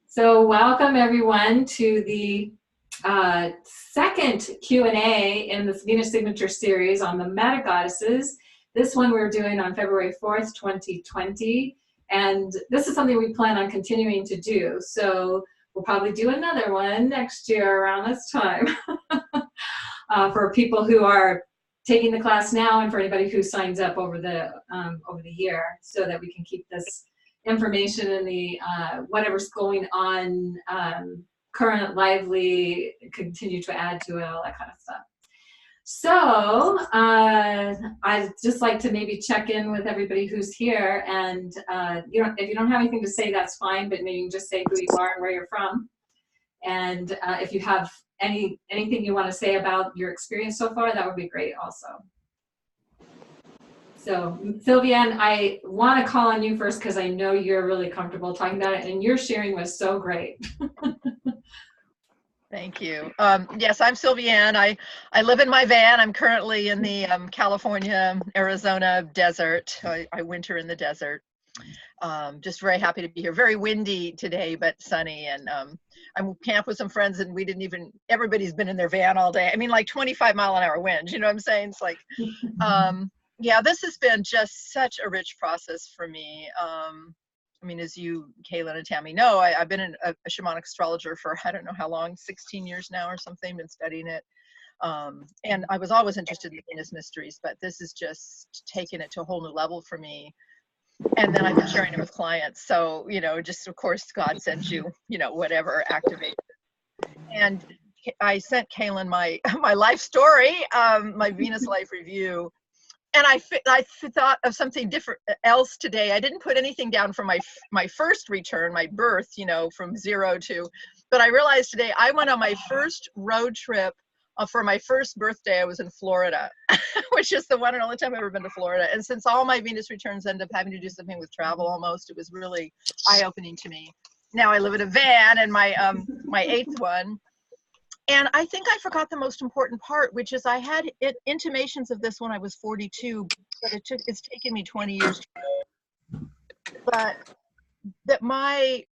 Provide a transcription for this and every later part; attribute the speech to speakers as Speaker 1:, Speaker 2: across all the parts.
Speaker 1: So welcome everyone to the second Q&A in this Venus Signature series on the MetaGoddesses. This one we're doing on February 4th, 2020. And this is something we plan on continuing to do. So we'll probably do another one next year around this time for people who are taking the class now and for anybody who signs up over the year, so that we can keep this information in the whatever's going on, current, lively, continue to add to it, all that kind of stuff. So I'd just like to maybe check in with everybody who's here, and if you don't have anything to say, that's fine, but maybe you can just say who you are and where you're from. And if you have anything you want to say about your experience so far, that would be great also. So Sylviane, I want to call on you first because I know you're really comfortable talking about it, and your sharing was so great.
Speaker 2: Thank you. Yes, I'm Sylviane. I live in my van. I'm currently in the California, Arizona desert. I winter in the desert. Just very happy to be here. Very windy today, but sunny. And I'm camped with some friends, and everybody's been in their van all day. I mean, like 25-mile-an-hour winds, you know what I'm saying? It's like, yeah, this has been just such a rich process for me. I mean, as you, Kaylin and Tammy, know, I've been a shamanic astrologer for, I don't know how long, 16 years now or something, been studying it. And I was always interested in Venus mysteries, but this has just taken it to a whole new level for me. And then I've been sharing it with clients. So, just of course, God sends you, whatever activates it. And I sent Kaylin my life story, my Venus life review. And I thought of something different else today. I didn't put anything down from my first return, my birth, from 0 to, but I realized today I went on my first road trip for my first birthday. I was in Florida, which is the one and only time I've ever been to Florida. And since all my Venus returns end up having to do something with travel almost, it was really eye-opening to me. Now I live in a van, and my 8th one. And I think I forgot the most important part, which is I had intimations of this when I was 42, but it's taken me 20 years. But that my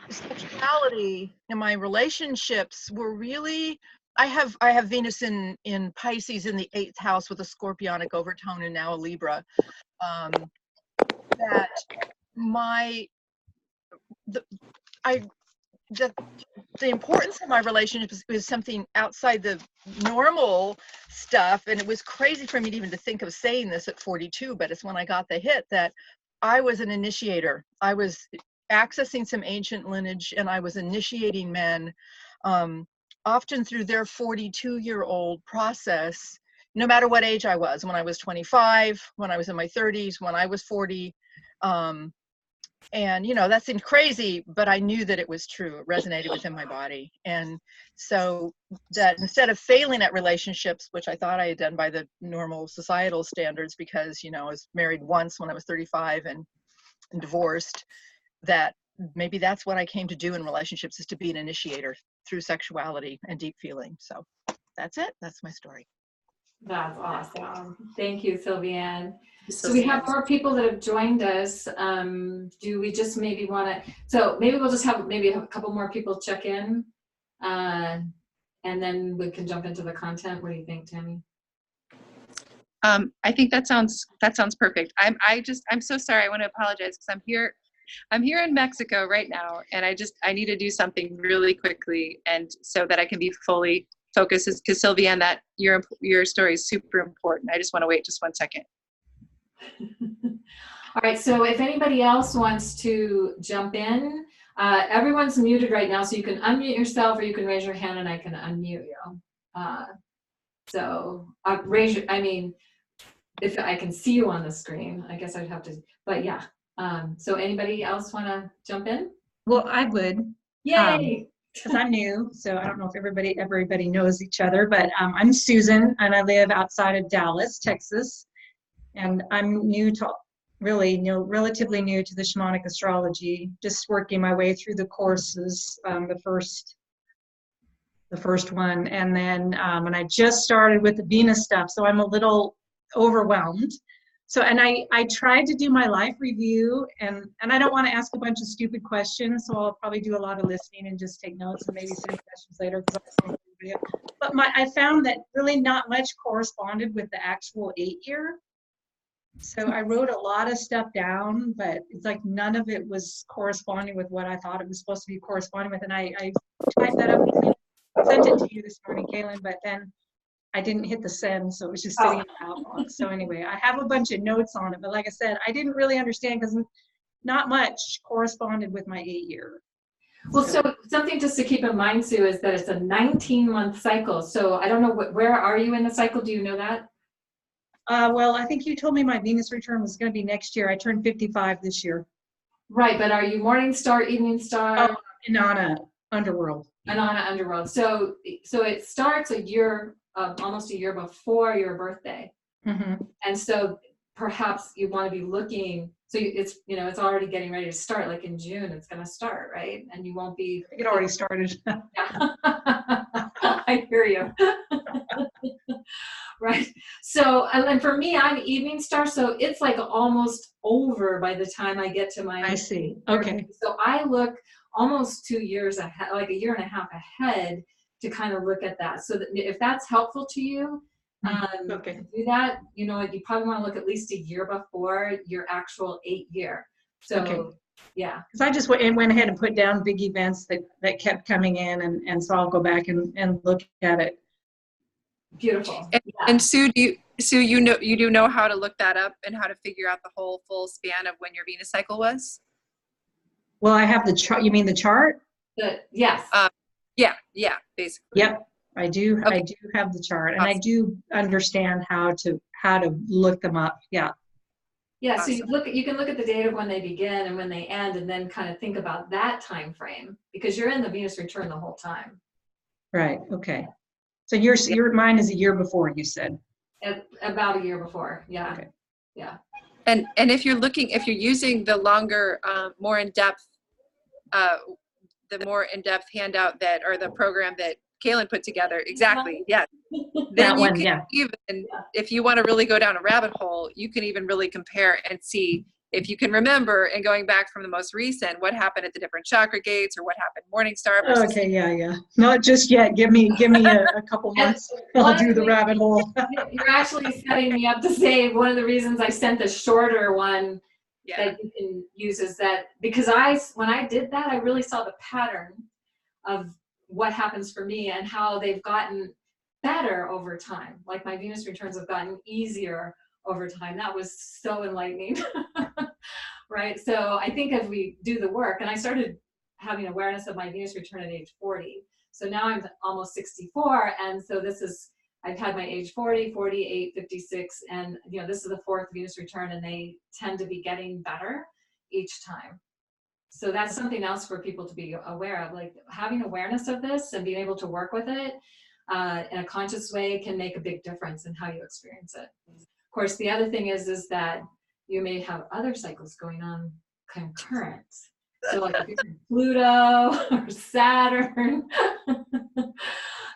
Speaker 2: sexuality and my relationships were really, I have Venus in Pisces in the 8th house with a scorpionic overtone and now a Libra. The importance of my relationship is something outside the normal stuff. And it was crazy for me even to think of saying this at 42, but it's when I got the hit that I was an initiator. I was accessing some ancient lineage, and I was initiating men, often through their 42-year-old process, no matter what age I was, when I was 25, when I was in my 30s, when I was 40. And, that seemed crazy, but I knew that it was true. It resonated within my body. And so that instead of failing at relationships, which I thought I had done by the normal societal standards, because, I was married once when I was 35 and divorced, that maybe that's what I came to do in relationships, is to be an initiator through sexuality and deep feeling. So that's it. That's my story.
Speaker 1: That's awesome. Thank you, Sylviane. So we have more people that have joined us. Do we just maybe want to, so maybe we'll just have maybe a couple more people check in, and then we can jump into the content. What do you think, Tammy?
Speaker 3: I think that sounds perfect. I'm so sorry. I want to apologize because I'm here in Mexico right now, and I need to do something really quickly, and so that I can be fully focused, because Sylviane, that your story is super important. I just want to wait just 1 second.
Speaker 1: All right, so if anybody else wants to jump in, everyone's muted right now, so you can unmute yourself or you can raise your hand and I can unmute you. If I can see you on the screen, I guess I'd have to, but yeah. So anybody else want to jump in?
Speaker 4: Well, I would.
Speaker 1: Yay!
Speaker 4: Because I'm new, so I don't know if everybody knows each other, but I'm Susan, and I live outside of Dallas, Texas, and I'm relatively new to the shamanic astrology, just working my way through the courses, the first one, and then and I just started with the Venus stuff, so I'm a little overwhelmed. So, and I tried to do my life review, and I don't want to ask a bunch of stupid questions, so I'll probably do a lot of listening and just take notes and maybe send questions later. But I found that really not much corresponded with the actual 8-year. So I wrote a lot of stuff down, but it's like none of it was corresponding with what I thought it was supposed to be corresponding with. And I typed that up and sent it to you this morning, Kaylin, but then I didn't hit the send, so it was just sitting in the outbox. So anyway, I have a bunch of notes on it, but like I said, I didn't really understand because not much corresponded with my 8-year.
Speaker 1: Well, so something just to keep in mind, Sue, is that it's a 19-month cycle. So I don't know, where are you in the cycle? Do you know that?
Speaker 4: Well, I think you told me my Venus return was going to be next year. I turned 55 this year.
Speaker 1: Right, but are you morning star, evening star?
Speaker 4: Oh, Inanna Underworld.
Speaker 1: Inanna Underworld. So it starts a year, almost a year before your birthday.
Speaker 4: Mm-hmm.
Speaker 1: And so perhaps you want to be looking, so it's, you know, it's already getting ready to start, like in June, it's going to start, right? And you won't be.
Speaker 4: It already started.
Speaker 1: Yeah. I hear you. Right. So, and for me, I'm evening star, so it's like almost over by the time I get to my.
Speaker 4: I see. Okay.
Speaker 1: So I look almost 2 years ahead, like a year and a half ahead, to kind of look at that. So that if that's helpful to you,
Speaker 4: Okay.
Speaker 1: to do that, you know, you probably want to look at least a year before your actual 8-year. So,
Speaker 4: Okay.
Speaker 1: yeah.
Speaker 4: Because I just went ahead and put down big events that kept coming in, and so I'll go back and look at it.
Speaker 1: Beautiful.
Speaker 3: And Sue, you do know how to look that up and how to figure out the whole full span of when your Venus cycle was?
Speaker 4: Well, I have the chart. You mean the chart?
Speaker 1: Yes.
Speaker 3: Yeah, basically.
Speaker 4: Yep, I do.
Speaker 3: Okay.
Speaker 4: I do have the chart, and I do understand how to look them up. Yeah.
Speaker 1: Yeah,
Speaker 3: Awesome.
Speaker 1: So you can look at the date of when they begin and when they end, and then kind of think about that time frame, because you're in the Venus return the whole time.
Speaker 4: Right. Okay. So your mine is a year before, you said.
Speaker 1: About a year before. Yeah.
Speaker 4: Okay.
Speaker 1: Yeah.
Speaker 3: And if you're using the longer, more in-depth, the more in-depth handout or the program that Kaylin put together, exactly, yes. Then you can even, if you want to really go down a rabbit hole, you can even really compare and see if you can remember, and going back from the most recent, what happened at the different chakra gates, or what happened Morningstar versus.
Speaker 4: Okay, yeah. Not just yet. Give me a couple months. I'll do the rabbit hole.
Speaker 1: You're actually setting me up to say one of the reasons I sent the shorter one that you can use is that because when I did that, I really saw the pattern of what happens for me and how they've gotten better over time. Like my Venus returns have gotten easier over time. That was so enlightening. Right? So I think as we do the work, and I started having awareness of my Venus return at age 40. So now I'm almost 64. And so I've had my age 40, 48, 56, and this is the 4th Venus return, and they tend to be getting better each time. So that's something else for people to be aware of, like having awareness of this and being able to work with it in a conscious way can make a big difference in how you experience it. Of course, the other thing is that you may have other cycles going on concurrent. So like if you're in Pluto or Saturn,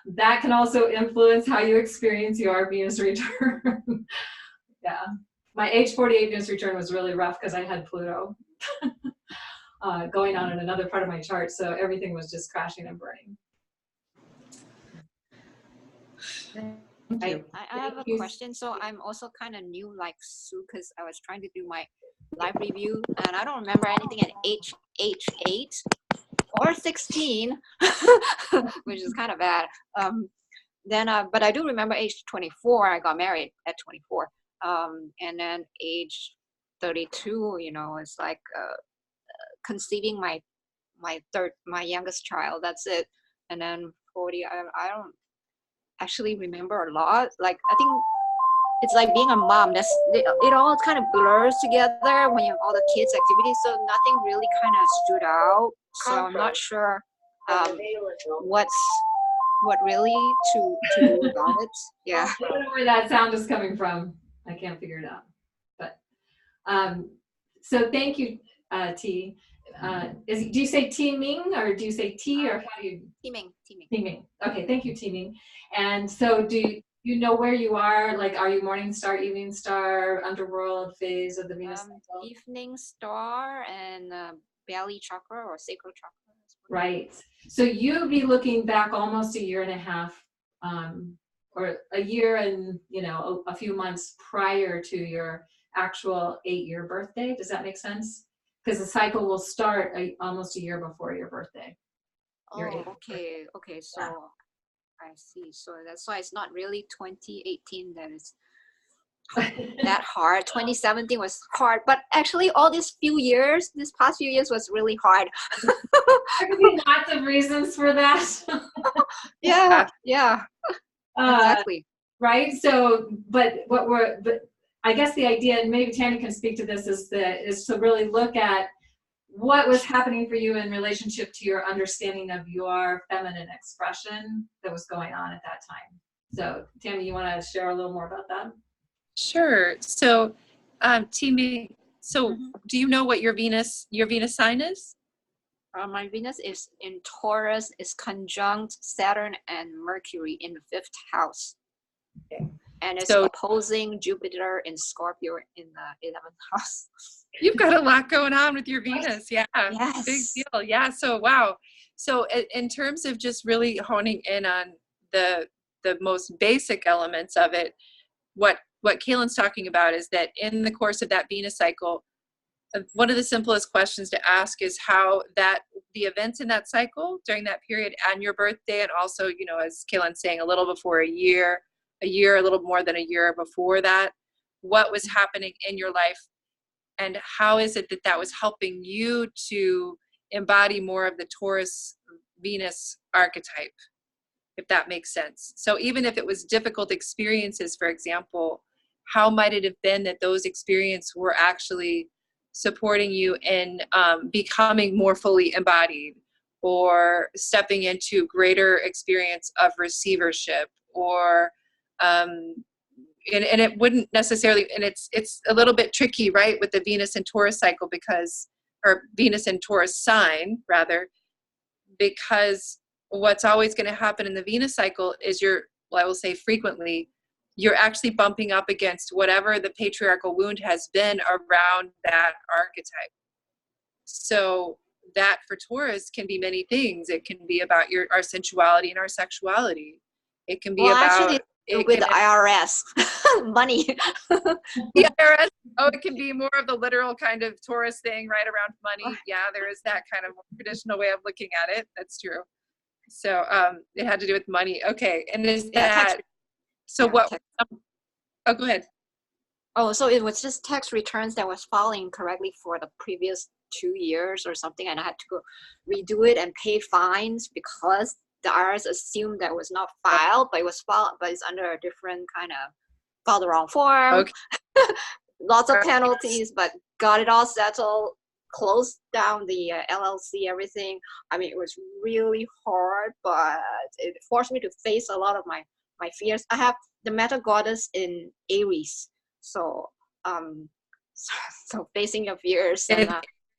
Speaker 1: that can also influence how you experience your Venus return. Yeah. My age 48 Venus return was really rough because I had Pluto going on in another part of my chart. So everything was just crashing and burning.
Speaker 5: I have a question. So I'm also kind of new like Sue, because I was trying to do my live review and I don't remember anything at age 8 or 16, which is kind of bad. But I do remember age 24, I got married at 24. And then age 32, it's like conceiving my youngest child. That's it. And then 40, I don't actually remember a lot. Like I think it's like being a mom. It all kind of blurs together when you have all the kids' activities. So nothing really kind of stood out. So I'm not sure what really to do about it. Yeah.
Speaker 1: I don't know where that sound is coming from. I can't figure it out. But so thank you, T. Do you say T Ming or do you say T or how do you?
Speaker 5: Teaming.
Speaker 1: Teaming. Okay, thank you, Teaming. And so You know where you are? Like, are you morning star, evening star, underworld phase of the Venus cycle?
Speaker 5: Evening star and belly chakra or sacral chakra.
Speaker 1: Right. So you'd be looking back almost a year and a half, or a year and, you know, a few months prior to your actual 8-year birthday. Does that make sense? Because the cycle will start almost a year before your birthday. Your
Speaker 5: Oh,
Speaker 1: 8th
Speaker 5: okay. Okay. So
Speaker 1: Yeah.
Speaker 5: I see. So that's why it's not really 2018 that is
Speaker 1: birthday.
Speaker 5: that hard. 2017 was hard, but actually all these past few years was really hard.
Speaker 1: There could be lots of reasons for that.
Speaker 5: Yeah.
Speaker 1: Uh,
Speaker 5: Exactly.
Speaker 1: right. So, but I guess the idea, and maybe Tammy can speak to this, is to really look at what was happening for you in relationship to your understanding of your feminine expression that was going on at that time. So, Tammy, you want to share a little more about that?
Speaker 3: Sure. So, Timmy, so do you know what your Venus sign is?
Speaker 5: My Venus is in Taurus, is conjunct Saturn and Mercury in the 5th house.
Speaker 3: Okay.
Speaker 5: And it's
Speaker 3: So-
Speaker 5: opposing Jupiter in Scorpio in the 11th house.
Speaker 3: You've got a lot going on with your Venus. Yeah.
Speaker 5: Yes.
Speaker 3: Big deal. Yeah. So, wow. So in terms of just really honing in on the most basic elements of it, what Kaylin's talking about is that in the course of that Venus cycle, one of the simplest questions to ask is how the events in that cycle during that period and your birthday, and also, you know, as Kaylin's saying, a little before a little more than a year before that, what was happening in your life, and how is it that was helping you to embody more of the Taurus Venus archetype, if that makes sense. So even if it was difficult experiences, for example, how might it have been that those experiences were actually supporting you in becoming more fully embodied, or stepping into greater experience of receivership, or and it wouldn't necessarily, and it's a little bit tricky, right, with the Venus and Taurus cycle, or Venus and Taurus sign rather, because what's always going to happen in the Venus cycle is I will say frequently, you're actually bumping up against whatever the patriarchal wound has been around that archetype. So that for Taurus can be many things. It can be about our sensuality and our sexuality. It can be
Speaker 5: Actually,
Speaker 3: about
Speaker 5: with the IRS money.
Speaker 3: the IRS. Oh, it can be more of the literal kind of Taurus thing, right, around money. Yeah, there is that kind of traditional way of looking at it. That's true. So it had to do with money. Okay, and is that so? What? Oh, go ahead.
Speaker 5: Oh, so it was just tax returns that was filing correctly for the previous 2 years or something, and I had to go redo it and pay fines because the IRS assumed that was not filed, but it was filed, but it's under a different kind of filed the wrong form.
Speaker 3: Okay.
Speaker 5: Lots of penalties, but got it all settled, closed down the LLC, everything. I mean, it was really hard, but it forced me to face a lot of my fears. I have the MetaGoddess in Aries, so so facing your fears and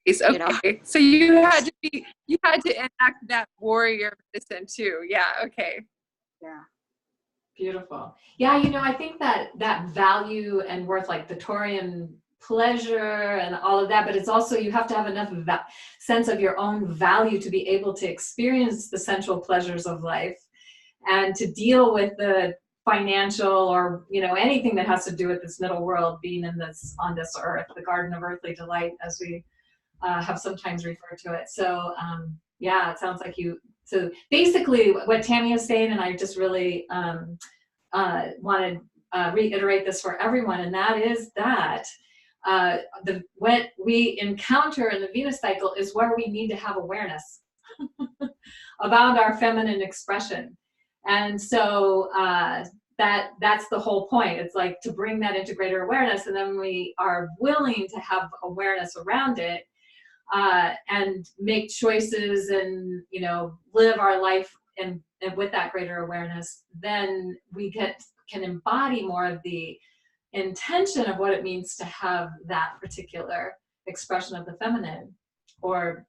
Speaker 3: Okay.
Speaker 5: you know.
Speaker 3: So you had to enact that warrior medicine too. Yeah. Okay.
Speaker 5: Yeah.
Speaker 1: Beautiful. Yeah, you know, I think that value and worth, like the Taurian pleasure and all of that, but it's also, you have to have enough sense of your own value to be able to experience the sensual pleasures of life and to deal with the financial, or, you know, anything that has to do with this middle world, being on this earth, the garden of earthly delight, as we have sometimes referred to it. So yeah, it sounds like so basically what Tammy is saying, and I just really want to reiterate this for everyone, and that is that what we encounter in the Venus cycle is where we need to have awareness about our feminine expression. And so that's the whole point. It's like to bring that into greater awareness, and then we are willing to have awareness around it and make choices and, you know, live our life and with that greater awareness, then we can embody more of the intention of what it means to have that particular expression of the feminine, or,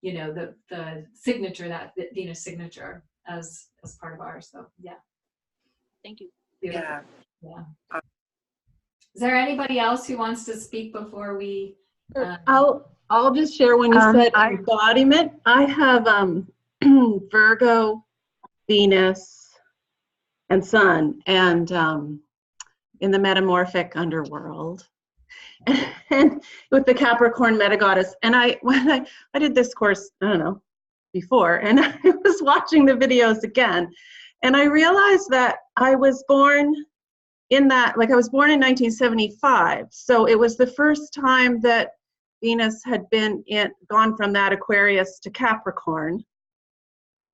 Speaker 1: you know, the signature, that Venus signature as part of ours. So yeah.
Speaker 5: Thank you.
Speaker 1: Beautiful.
Speaker 3: Yeah.
Speaker 1: Yeah. Is there anybody else who wants to speak before we?
Speaker 6: I'll just share when you said embodiment. I have Virgo, Venus, and Sun, and in the metamorphic underworld, and with the Capricorn MetaGoddess. And when I did this course, I don't know, before, and I was watching the videos again, and I realized that I was born in that, like I was born in 1975, so it was the first time that Venus had gone from that Aquarius to Capricorn.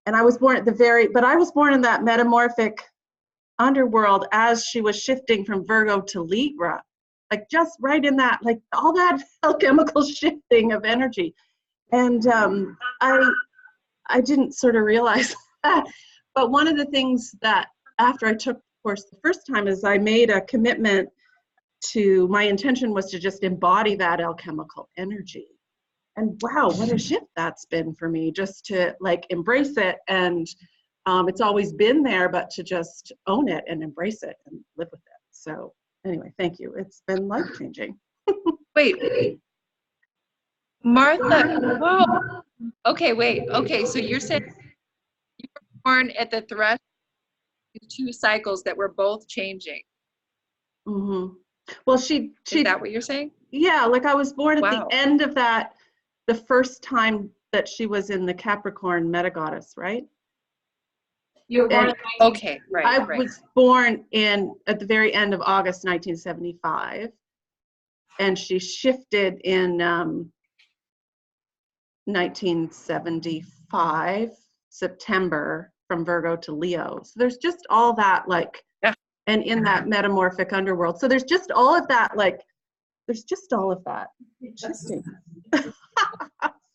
Speaker 6: And I was born but I was born in that metamorphic underworld as she was shifting from Virgo to Libra, like just right in that, like all that alchemical shifting of energy. And I didn't sort of realize that. But one of the things that after I took the course the first time is I made a commitment my intention was to just embody that alchemical energy. And wow, what a shift that's been for me, just to like embrace it. And it's always been there, but to just own it and embrace it and live with it. So anyway, thank you. It's been life-changing.
Speaker 3: Wait, Martha, whoa. Okay, wait. Okay, so you're saying you were born at the threshold of 2 cycles that were both changing.
Speaker 6: Mm-hmm. Well,
Speaker 3: Is that what you're saying?
Speaker 6: Yeah, like I was born at
Speaker 3: Wow.
Speaker 6: the end of that, the first time that she was in the Capricorn MetaGoddess, right?
Speaker 1: You were born.
Speaker 3: Okay, right.
Speaker 6: I
Speaker 3: right.
Speaker 6: was born at the very end of August 1975, and she shifted in 1975 September from Virgo to Leo. So there's just all that, like, and in that metamorphic underworld. So there's just all of that, like, there's just all of that shifting.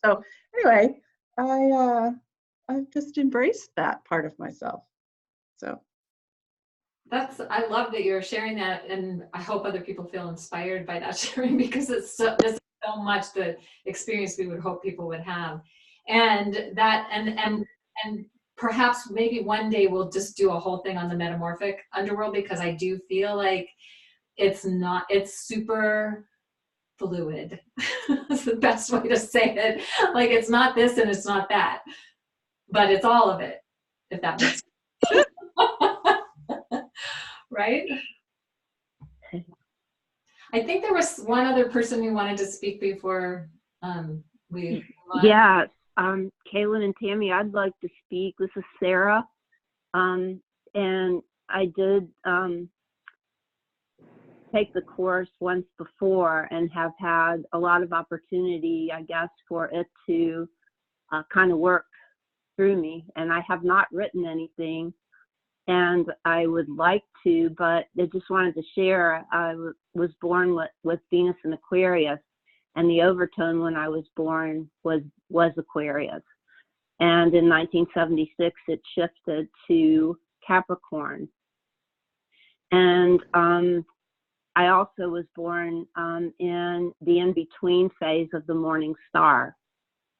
Speaker 6: So anyway, I've just embraced that part of myself. So
Speaker 1: I love that you're sharing that, and I hope other people feel inspired by that sharing, because this is so much the experience we would hope people would have. And that and perhaps maybe one day we'll just do a whole thing on the metamorphic underworld, because I do feel like it's super fluid. That's the best way to say it. Like, it's not this and it's not that, but it's all of it, if that makes sense. Right? I think there was one other person who wanted to speak before we.
Speaker 7: Yeah, Kaylin and Tammy, I'd like to speak. This is Sarah, and I did take the course once before and have had a lot of opportunity, I guess, for it to kind of work through me. And I have not written anything, and I would like to, but I just wanted to share. I was born with Venus in Aquarius, and the overtone when I was born was Aquarius. And in 1976, it shifted to Capricorn. And I also was born in the in-between phase of the morning star.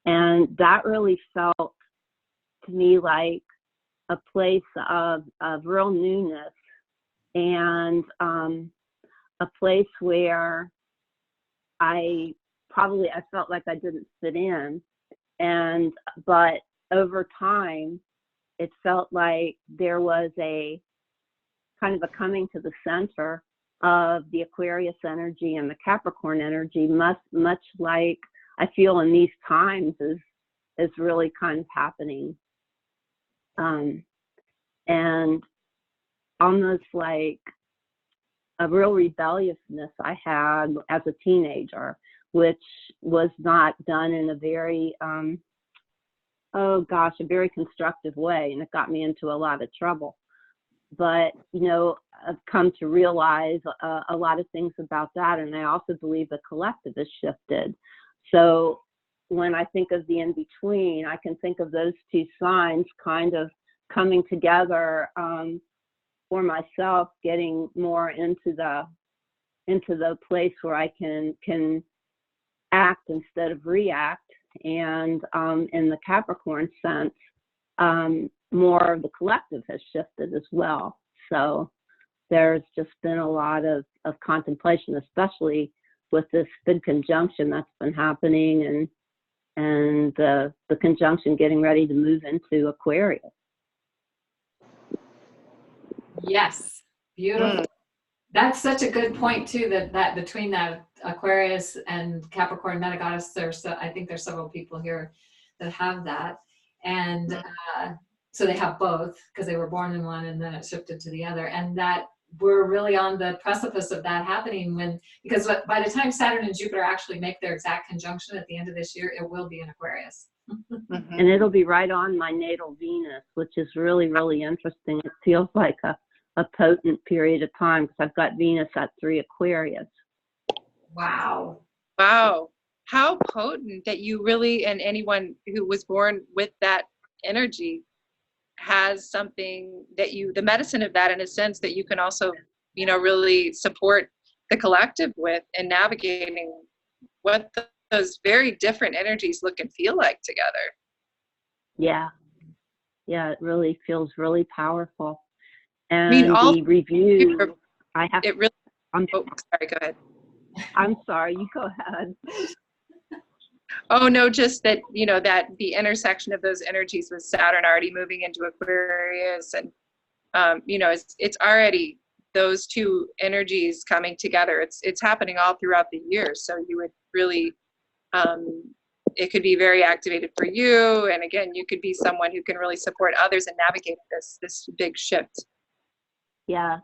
Speaker 7: And that really felt to me like a place of real newness, and a place where I felt like I didn't fit in. But over time, it felt like there was a kind of a coming to the center of the Aquarius energy and the Capricorn energy, much like I feel in these times is really kind of happening. And almost like a real rebelliousness I had as a teenager, which was not done in a very, a very constructive way, and it got me into a lot of trouble. But, I've come to realize a lot of things about that, and I also believe the collective has shifted. So when I think of the in-between, I can think of those 2 signs kind of coming together for myself, getting more into the place where I can act instead of react. And in the Capricorn sense, more of the collective has shifted as well. So there's just been a lot of contemplation, especially with this big conjunction that's been happening, and the conjunction getting ready to move into Aquarius.
Speaker 1: Yes, beautiful. That's such a good point too, that between that Aquarius and Capricorn MetaGoddess, I think there's several people here that have that. And so they have both because they were born in one and then it shifted to the other. And that we're really on the precipice of that happening because by the time Saturn and Jupiter actually make their exact conjunction at the end of this year, it will be in Aquarius.
Speaker 7: And it'll be right on my natal Venus, which is really, really interesting. It feels like a potent period of time because I've got Venus at 3 Aquarius.
Speaker 1: Wow.
Speaker 3: Wow. How potent that you really, and anyone who was born with that energy has something that the medicine of that, in a sense, that you can also, really support the collective with and navigating what those very different energies look and feel like together.
Speaker 7: Yeah. Yeah, it really feels really powerful. And the review, I have.
Speaker 3: It really. Sorry. Go ahead.
Speaker 7: I'm sorry. You go ahead.
Speaker 3: Oh no, just that that the intersection of those energies with Saturn already moving into Aquarius, and it's already those two energies coming together. It's happening all throughout the year, so you would really. It could be very activated for you, and again, you could be someone who can really support others in navigating this big shift.
Speaker 7: Yeah.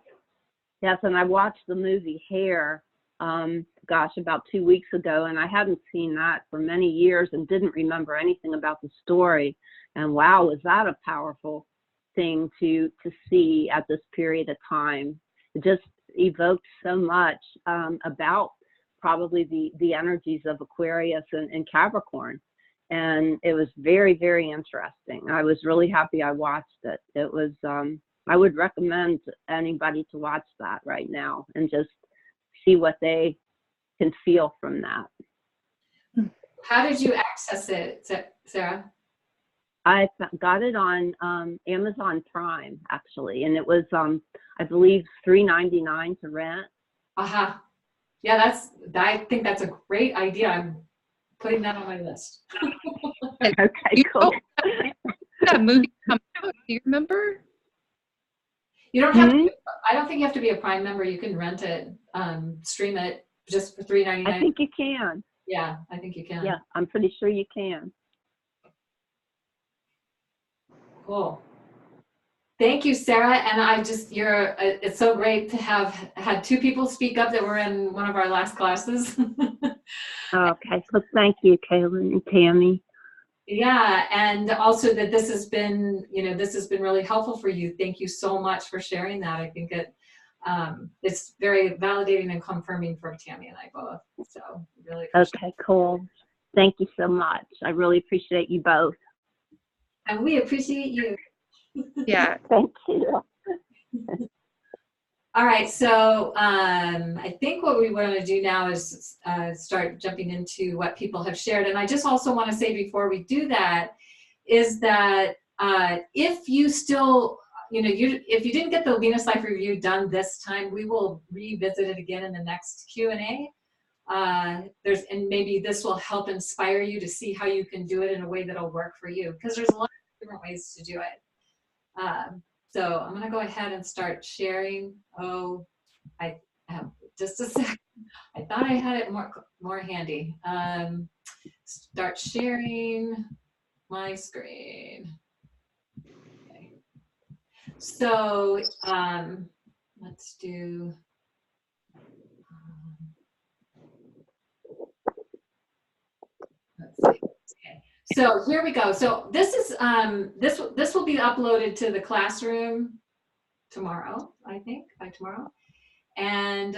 Speaker 7: Yes, and I watched the movie Hair, about 2 weeks ago, and I hadn't seen that for many years and didn't remember anything about the story. And wow, was that a powerful thing to see at this period of time. It just evoked so much about probably the energies of Aquarius and Capricorn. And it was very, very interesting. I was really happy I watched it. It was, I would recommend anybody to watch that right now and just see what they can feel from that.
Speaker 1: How did you access it, Sarah?
Speaker 7: I got it on Amazon Prime, actually, and it was, I believe, $3.99 to rent.
Speaker 1: Aha. Yeah, I think that's a great idea. I'm putting that on my list.
Speaker 7: Okay, cool.
Speaker 3: That movie come out, do you remember?
Speaker 1: You don't have to, I don't think you have to be a Prime member. You can rent it, stream it just for $3.99.
Speaker 7: I think you can.
Speaker 1: Yeah, I think you can.
Speaker 7: Yeah, I'm pretty sure you can.
Speaker 1: Cool. Thank you, Sarah. And it's so great to have had two people speak up that were in one of our last classes.
Speaker 7: Okay, so thank you, Kaylin and Tammy.
Speaker 1: Yeah, and also that this has been really helpful for you. Thank you so much for sharing that. I think it's very validating and confirming for Tammy and I both. So really appreciate
Speaker 7: Okay, cool. Thank you so much. I really appreciate you both.
Speaker 1: And we appreciate you.
Speaker 3: Yeah.
Speaker 7: Thank you.
Speaker 1: All right, so I think what we want to do now is start jumping into what people have shared. And I just also want to say before we do that is that if you still, if you didn't get the Venus Life Review done this time, we will revisit it again in the next Q&A. And maybe this will help inspire you to see how you can do it in a way that'll work for you, because there's a lot of different ways to do it. So I'm going to go ahead and start sharing. Oh, I have just a sec. I thought I had it more handy. Start sharing my screen. Okay. So let's do. Let's see. Okay. So here we go. So this is this will be uploaded to the classroom tomorrow, I think, by tomorrow. And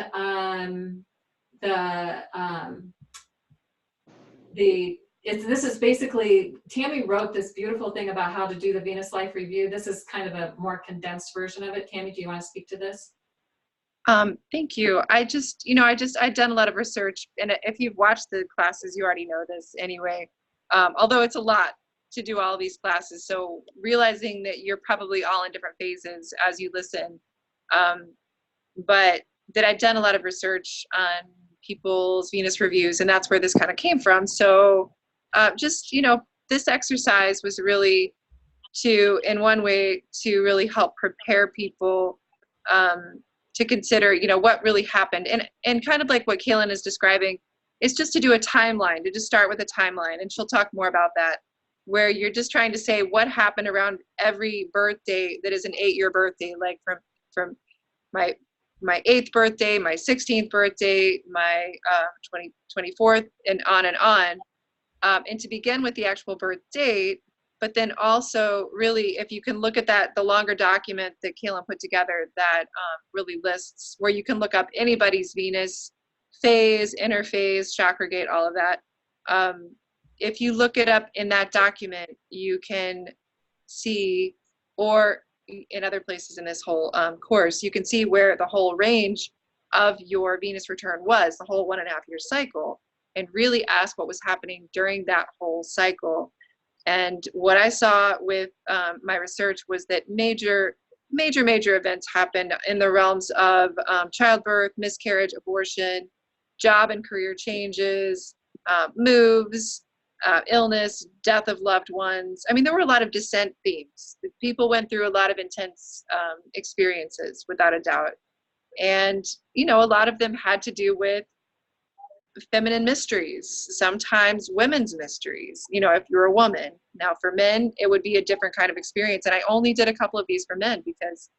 Speaker 1: this is basically, Tammy wrote this beautiful thing about how to do the Venus Life Review. This is kind of a more condensed version of it. Tammy, do you want to speak to this?
Speaker 3: Thank you. I've done a lot of research, and if you've watched the classes, you already know this anyway. Although it's a lot to do all these classes, so realizing that you're probably all in different phases as you listen, but that I'd done a lot of research on people's Venus reviews, and that's where this kind of came from. So just, this exercise was really to, in one way, to really help prepare people to consider, what really happened. And kind of like what Kaylin is describing, is just to do a timeline, to just start with a timeline. And she'll talk more about that, where you're just trying to say what happened around every birthday that is an 8-year birthday, like from my 8th birthday, my 16th birthday, my 24th, and on and on. And to begin with the actual birth date, but then also really, if you can look at that, the longer document that Kaylin put together that really lists where you can look up anybody's Venus phase, interphase, chakra gate, all of that. If you look it up in that document, you can see, or in other places in this whole course, you can see where the whole range of your Venus return was, the whole 1.5-year cycle, and really ask what was happening during that whole cycle. And what I saw with my research was that major events happened in the realms of childbirth, miscarriage, abortion, job and career changes, moves, illness, death of loved ones. I mean, there were a lot of descent themes. People went through a lot of intense experiences, without a doubt. And, a lot of them had to do with feminine mysteries, sometimes women's mysteries, if you're a woman. Now for men, it would be a different kind of experience. And I only did a couple of these for men because,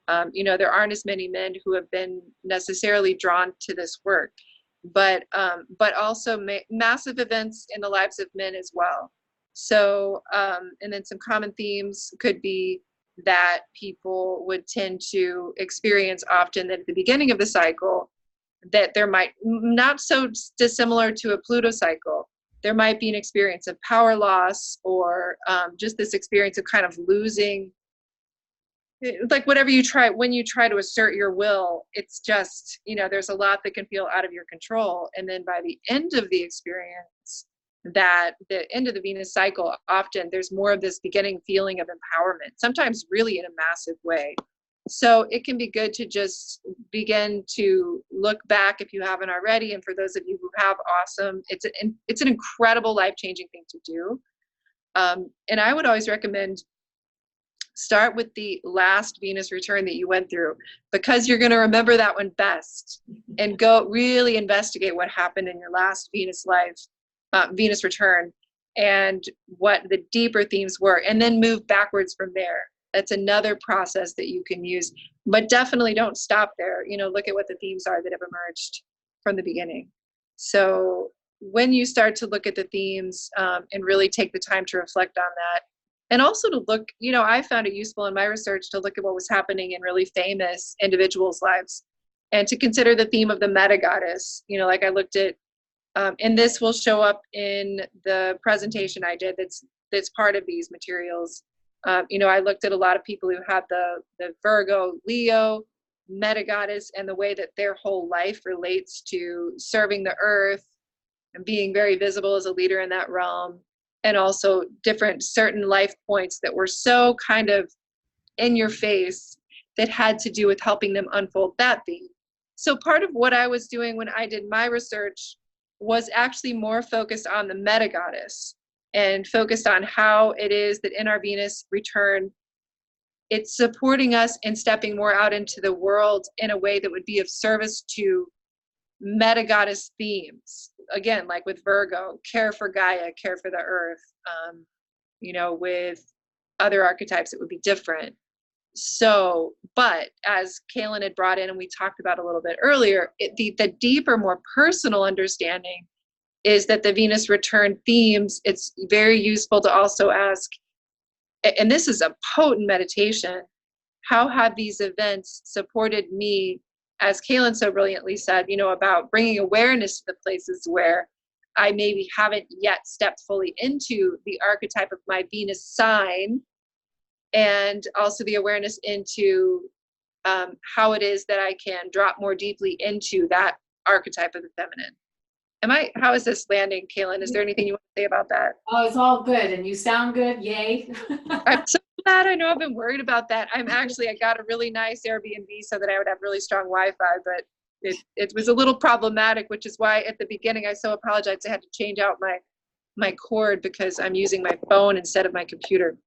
Speaker 3: there aren't as many men who have been necessarily drawn to this work, but also massive events in the lives of men as well. So, and then some common themes could be that people would tend to experience often that at the beginning of the cycle, that there might, not so dissimilar to a Pluto cycle, there might be an experience of power loss, or just this experience of kind of losing, like whatever you try, when you try to assert your will, it's just, there's a lot that can feel out of your control. And then by the end of the experience, that the end of the Venus cycle, often there's more of this beginning feeling of empowerment, sometimes really in a massive way. So it can be good to just begin to look back if you haven't already. And for those of you who have, awesome. It's an incredible life-changing thing to do. And I would always recommend start with the last Venus return that you went through, because you're going to remember that one best, and go really investigate what happened in your last Venus return, and what the deeper themes were, and then move backwards from there. That's another process that you can use, but definitely don't stop there. Look at what the themes are that have emerged from the beginning. So when you start to look at the themes and really take the time to reflect on that, and also to look, I found it useful in my research to look at what was happening in really famous individuals' lives, and to consider the theme of the MetaGoddess. Like I looked at, and this will show up in the presentation I did that's part of these materials. I looked at a lot of people who had the Virgo, Leo, MetaGoddess, and the way that their whole life relates to serving the earth and being very visible as a leader in that realm, and also different certain life points that were so kind of in your face that had to do with helping them unfold that theme. So part of what I was doing when I did my research was actually more focused on the MetaGoddess, and focused on how it is that in our Venus return, it's supporting us in stepping more out into the world in a way that would be of service to MetaGoddess themes. Again, like with Virgo, care for Gaia, care for the earth. With other archetypes, it would be different. So, but as Kaylin had brought in, and we talked about a little bit earlier, the deeper, more personal understanding is that the Venus return themes, it's very useful to also ask, and this is a potent meditation, how have these events supported me, as Kaylin so brilliantly said, about bringing awareness to the places where I maybe haven't yet stepped fully into the archetype of my Venus sign, and also the awareness into how it is that I can drop more deeply into that archetype of the feminine. How is this landing, Kaylin? Is there anything you want to say about that?
Speaker 1: Oh, it's all good, and you sound good. Yay.
Speaker 3: I'm so glad. I know I've been worried about that. I got a really nice Airbnb so that I would have really strong Wi-Fi, but it was a little problematic, which is why at the beginning I so apologized. I had to change out my cord because I'm using my phone instead of my computer.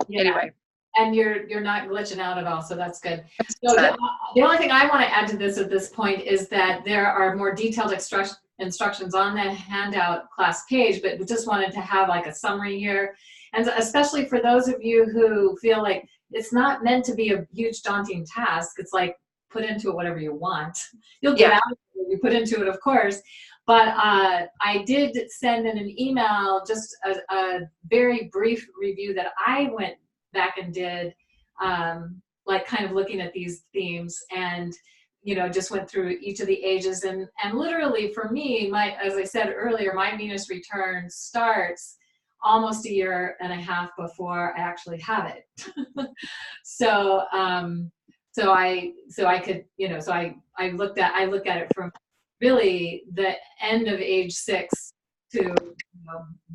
Speaker 1: Yeah.
Speaker 3: Anyway.
Speaker 1: And you're not glitching out at all, so that's good. So the only thing I want to add to this at this point is that there are more detailed instructions on the handout class page, but we just wanted to have like a summary here. And especially for those of you who feel like it's not meant to be a huge daunting task, it's like put into it whatever you want. You'll get out of it when you put into it, of course. But I did send in an email, just a very brief review that I went back and did, like kind of looking at these themes, and just went through each of the ages, and literally for me, as I said earlier, my Venus return starts almost a year and a half before I actually have it. So I look at it from really the end of age 6 to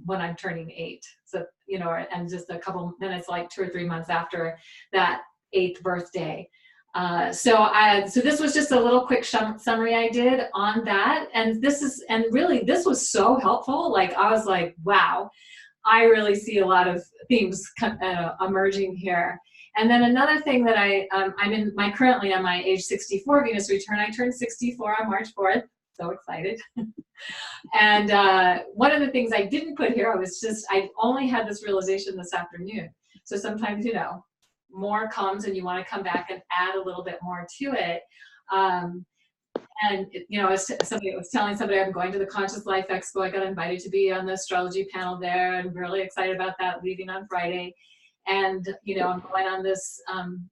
Speaker 1: when I'm turning 8. So and just a couple minutes, like 2 or 3 months after that 8th birthday. So this was just a little quick summary I did on that, and this was so helpful. Like I was like, wow, I really see a lot of themes emerging here. And then another thing that I'm currently on my age 64 Venus return. I turned 64 on March 4th. So excited. And one of the things I didn't put here, I only had this realization this afternoon. So sometimes, more comes and you want to come back and add a little bit more to it. And, somebody was telling somebody, I'm going to the Conscious Life Expo. I got invited to be on the astrology panel there. I'm really excited about that, leaving on Friday. And, I'm going on this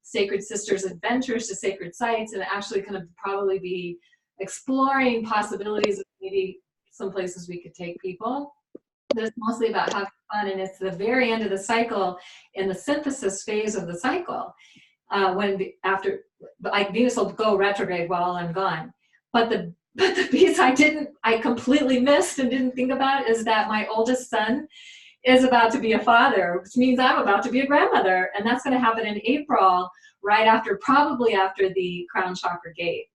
Speaker 1: Sacred Sisters Adventures to Sacred Sites, and actually kind of probably be exploring possibilities of maybe some places we could take people. But it's mostly about having fun, and it's the very end of the cycle, in the synthesis phase of the cycle, like Venus will go retrograde while I'm gone. But the piece I completely missed and didn't think about is that my oldest son is about to be a father, which means I'm about to be a grandmother, and that's going to happen in April, probably after the crown chakra gate.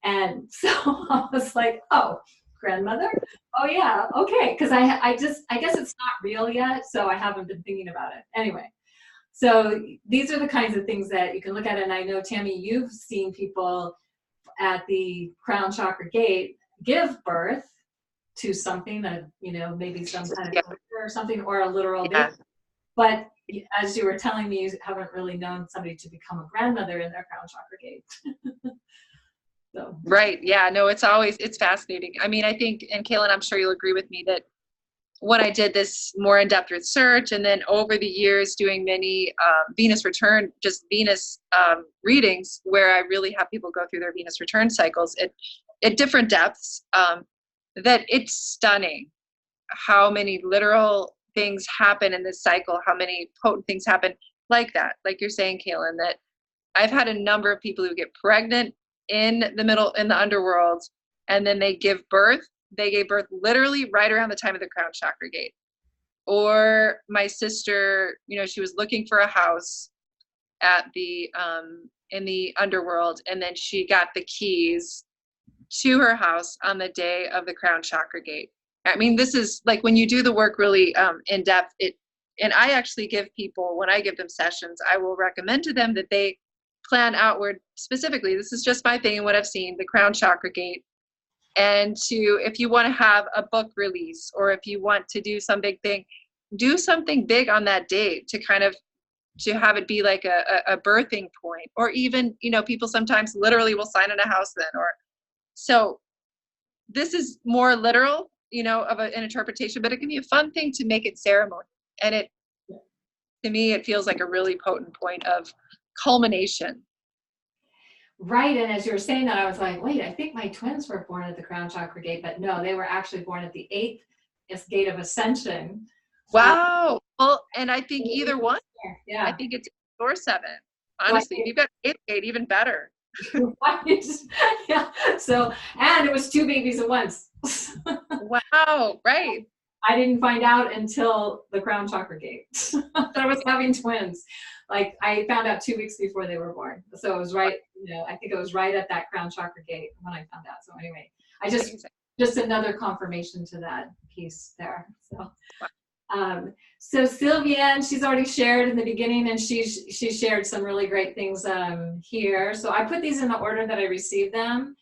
Speaker 1: And so I was like, oh, grandmother? Oh yeah, okay. Because I guess it's not real yet, so I haven't been thinking about it. Anyway, so these are the kinds of things that you can look at. And I know, Tammy, you've seen people at the crown chakra gate give birth to something that, maybe some kind of or something, or a literal baby. But as you were telling me, you haven't really known somebody to become a grandmother in their crown chakra gate. So.
Speaker 3: Right. Yeah, no, it's fascinating. I mean, I think, and Kaylin, I'm sure you'll agree with me that when I did this more in-depth research, and then over the years doing many Venus return, just Venus readings, where I really have people go through their Venus return cycles at different depths, that it's stunning how many literal things happen in this cycle, how many potent things happen like that. Like you're saying, Kaylin, that I've had a number of people who get pregnant in the underworld, and then they gave birth literally right around the time of the crown chakra gate. Or my sister, she was looking for a house at in the underworld, and then she got the keys to her house on the day of the crown chakra gate. I mean, this is like when you do the work really in depth, and I actually give people, when I give them sessions, I will recommend to them that they plan outward specifically. This is just my thing and what I've seen, the crown chakra gate. And if you want to have a book release, or if you want to do some big thing, do something big on that date to have it be like a birthing point. Or even, people sometimes literally will sign in a house then, so this is more literal, of an interpretation, but it can be a fun thing to make it ceremony. And to me, it feels like a really potent point of culmination.
Speaker 1: Right. And as you were saying that, I was like, wait, I think my twins were born at the crown chakra gate, but no, they were actually born at the 8th gate of ascension.
Speaker 3: Wow. Well, and I think either one.
Speaker 1: Yeah.
Speaker 3: I think it's 8 or 7. Honestly, if you've got 8th gate, even better.
Speaker 1: Yeah. So, and it was 2 babies at once.
Speaker 3: Wow. Right.
Speaker 1: I didn't find out until the crown chakra gate that I was having twins. Like I found out 2 weeks before they were born. So it was right, you know, I think it was right at that crown chakra gate when I found out. So anyway, I just another confirmation to that piece there. So, so Sylviane, she's already shared in the beginning, and she shared some really great things here. So I put these in the order that I received them,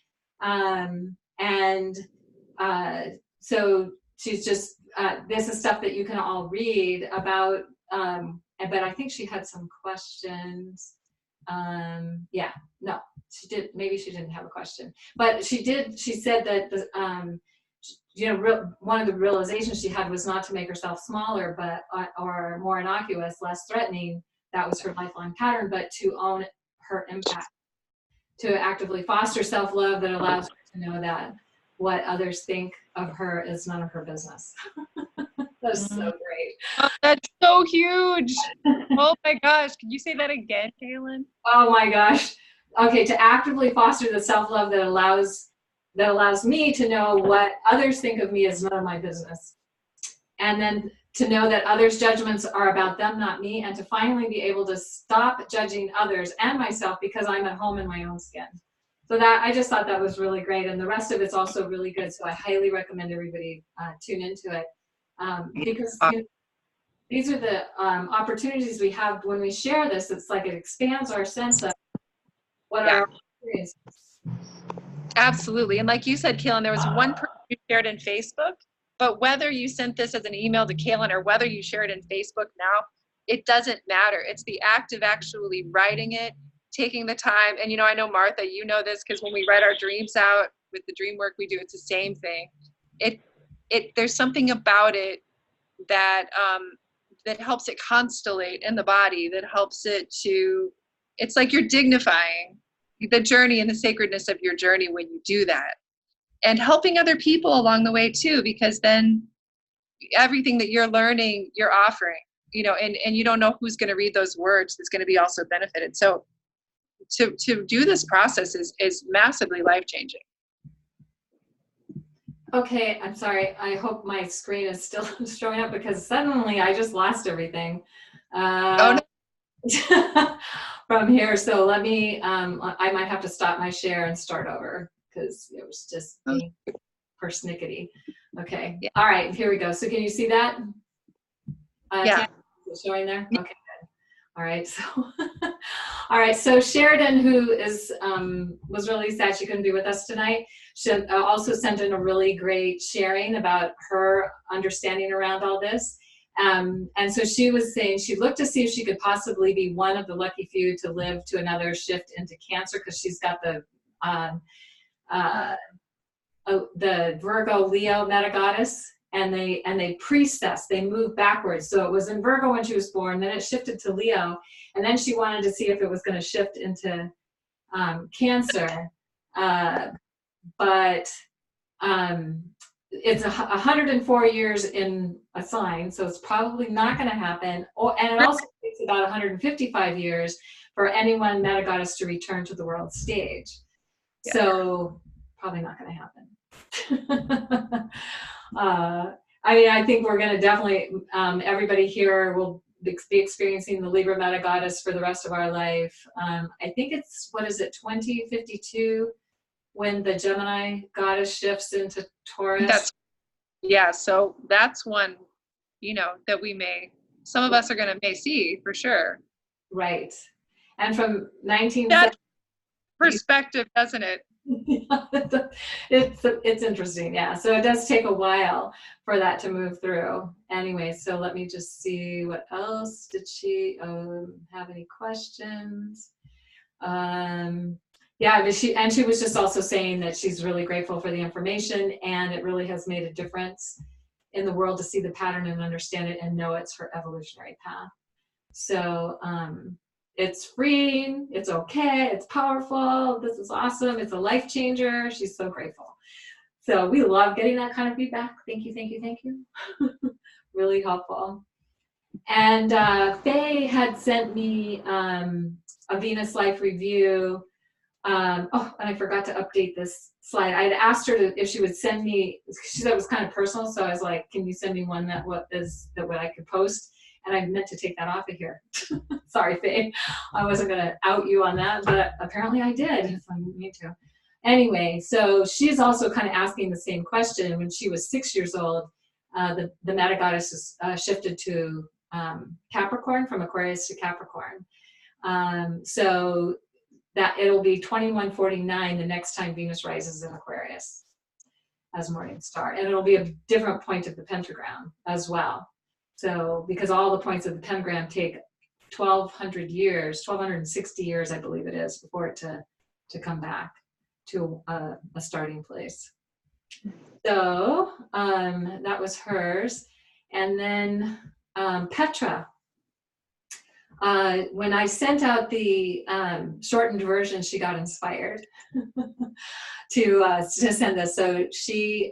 Speaker 1: so she's just this is stuff that you can all read about. But I think she had some questions. Yeah, no, she did. Maybe she didn't have a question, but she did. She said that the you know, one of the realizations she had was not to make herself smaller, but or more innocuous, less threatening. That was her lifelong pattern, but to own her impact, to actively foster self-love that allows her to know that what others think of her is none of her business. That's so great.
Speaker 3: Oh, that's so huge. Oh my gosh. Can you say that again, Kaylin?
Speaker 1: Oh my gosh. Okay, to actively foster the self-love that allows me to know what others think of me is none of my business. And then to know that others' judgments are about them, not me, and to finally be able to stop judging others and myself because I'm at home in my own skin. So that, I just thought that was really great. And the rest of it's also really good. So I highly recommend everybody tune into it. Because you know, these are the opportunities we have when we share this. It's like it expands our sense of what our experience is.
Speaker 3: Absolutely. And like you said, Kaylin, there was one person who shared in Facebook, but whether you sent this as an email to Kaylin or whether you share it in Facebook now, it doesn't matter. It's the act of actually writing it, taking the time. And, you know, I know, Martha, you know this because when we write our dreams out with the dream work we do, it's the same thing. There's something about it that that helps it constellate in the body, that helps it to, it's like you're dignifying the journey and the sacredness of your journey when you do that. And helping other people along the way too, because then everything that you're learning, you're offering, you know, and you don't know who's going to read those words that's going to be also benefited. So to do this process is massively life-changing.
Speaker 1: Okay, I'm sorry. I hope my screen is still showing up because suddenly I just lost everything
Speaker 3: Oh, no.
Speaker 1: from here. So let me, I might have to stop my share and start over because it was just being persnickety. Okay. Yeah. All right, here we go. So can you see that?
Speaker 3: Yeah.
Speaker 1: Is it showing there? Okay, good. All right. So, all right. So Sheridan, who is was really sad she couldn't be with us tonight, she also sent in a really great sharing about her understanding around all this. And so she was saying she looked to see if she could possibly be one of the lucky few to live to another shift into Cancer because she's got the Virgo Leo MetaGoddess, and they precess, they move backwards. So it was in Virgo when she was born, then it shifted to Leo, and then she wanted to see if it was going to shift into Cancer. But it's 104 years in a sign, so it's probably not going to happen. And it also takes about 155 years for anyone MetaGoddess to return to the world stage. Yeah. So probably not going to happen. I mean, I think we're going to definitely, everybody here will be experiencing the Libra MetaGoddess for the rest of our life. I think it's, 2052 when the Gemini goddess shifts into Taurus?
Speaker 3: So that's one, you know, that some of us are going to may see for sure.
Speaker 1: Right. And from 1970.
Speaker 3: That perspective, doesn't it?
Speaker 1: It's interesting, yeah. So it does take a while for that to move through. Anyway, so let me just see what else. Did she have any questions? Yeah, but she was just also saying that she's really grateful for the information, and it really has made a difference in the world to see the pattern and understand it and know it's her evolutionary path. So it's freeing, it's okay, it's powerful, this is awesome, it's a life changer. She's so grateful. So we love getting that kind of feedback. Thank you, thank you, thank you. Really helpful. And Faye had sent me a Venus Life Review Oh, and I forgot to update this slide. I had asked her if she would send me, she said it was kind of personal, so I was like, can you send me one that what I could post? And I meant to take that off of here. Sorry, Faye. I wasn't going to out you on that, but apparently I did, if I need to. Anyway, so she's also kind of asking the same question. When she was 6 years old, the MetaGoddesses shifted to Capricorn, from Aquarius to Capricorn. So that it'll be 2149 the next time Venus rises in Aquarius as morning star. And it'll be a different point of the pentagram as well. So because all the points of the pentagram take 1,200 years, 1,260 years, I believe it is, before it to come back to a starting place. So that was hers. And then Petra. When I sent out the shortened version, she got inspired to send this. So she's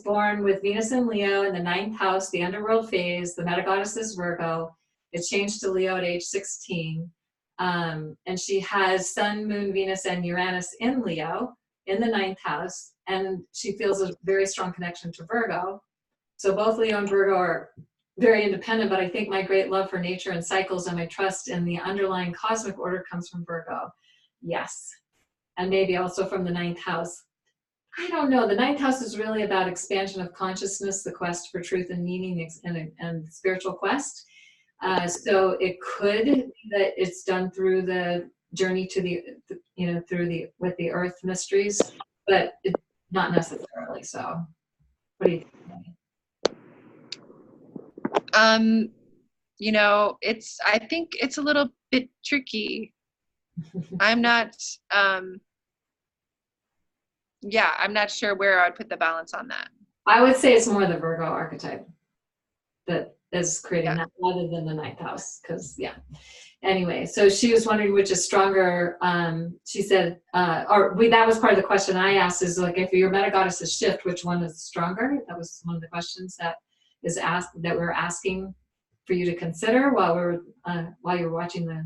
Speaker 1: born with Venus and Leo in the 9th house, the underworld phase. The MetaGoddess is Virgo. It changed to Leo at age 16. And she has Sun, Moon, Venus, and Uranus in Leo in the 9th house. And she feels a very strong connection to Virgo. So both Leo and Virgo are very independent, but I think my great love for nature and cycles and my trust in the underlying cosmic order comes from Virgo. Yes. And maybe also from the 9th house. I don't know. The 9th house is really about expansion of consciousness, the quest for truth and meaning, and spiritual quest. So it could be that it's done through the journey to with the earth mysteries, but not necessarily so. What do you think?
Speaker 3: I think it's a little bit tricky. I'm not sure where I'd put the balance on that.
Speaker 1: I would say it's more the Virgo archetype that is creating that rather than the 9th house, because anyway, so she was wondering which is stronger. She said, that was part of the question I asked, is like, if your MetaGoddesses shift, which one is stronger? That was one of the questions that we're asking for you to consider while you're watching the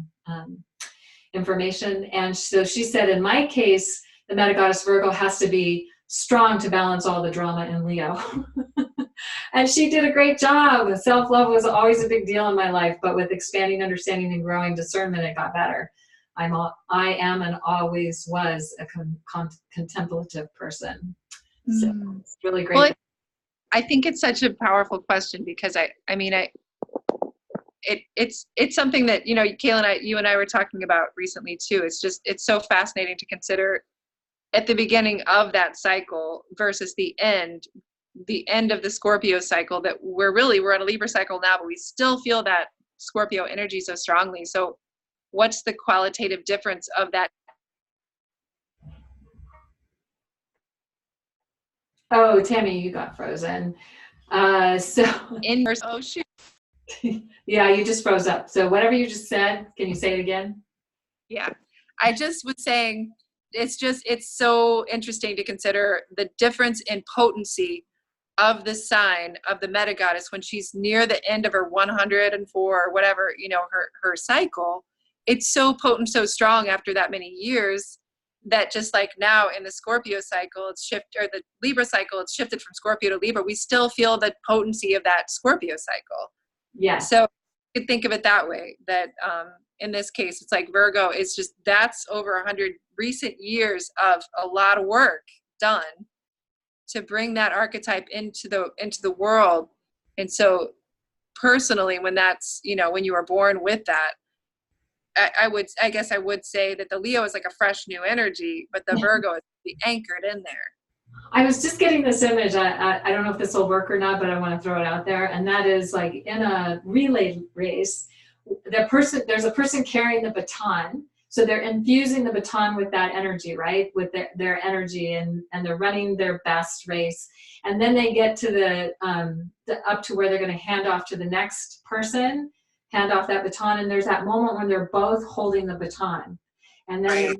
Speaker 1: information. And so she said, in my case, the MetaGoddess Virgo has to be strong to balance all the drama in Leo. And she did a great job. Self-love was always a big deal in my life, but with expanding understanding and growing discernment, it got better. I am and always was a contemplative person. So it's really great.
Speaker 3: Well, I think it's such a powerful question, because it's something that, Kayla you and I were talking about recently too. It's so fascinating to consider at the beginning of that cycle versus the end of the Scorpio cycle, that we're in a Libra cycle now, but we still feel that Scorpio energy so strongly. So what's the qualitative difference of that?
Speaker 1: Oh, Tammy, you got frozen. Oh,
Speaker 3: shoot.
Speaker 1: Yeah, you just froze up. So whatever you just said, can you say it again?
Speaker 3: Yeah, I just was saying, it's so interesting to consider the difference in potency of the sign of the MetaGoddess when she's near the end of her 104 or whatever, her cycle. It's so potent, so strong after that many years, that just like now in the Scorpio cycle, the Libra cycle, it's shifted from Scorpio to Libra. We still feel the potency of that Scorpio cycle.
Speaker 1: Yeah.
Speaker 3: So you could think of it that way, that in this case, it's like Virgo is that's over 100 recent years of a lot of work done to bring that archetype into the world. And so personally, when that's, when you were born with that, I guess I would say that the Leo is like a fresh new energy, but the Virgo is anchored in there.
Speaker 1: I was just getting this image. I don't know if this will work or not, but I want to throw it out there. And that is like in a relay race, there's a person carrying the baton. So they're infusing the baton with that energy, right? With their energy, and they're running their best race. And then they get to the up to where they're going to hand off to the next person, hand off that baton. And there's that moment when they're both holding the baton. And then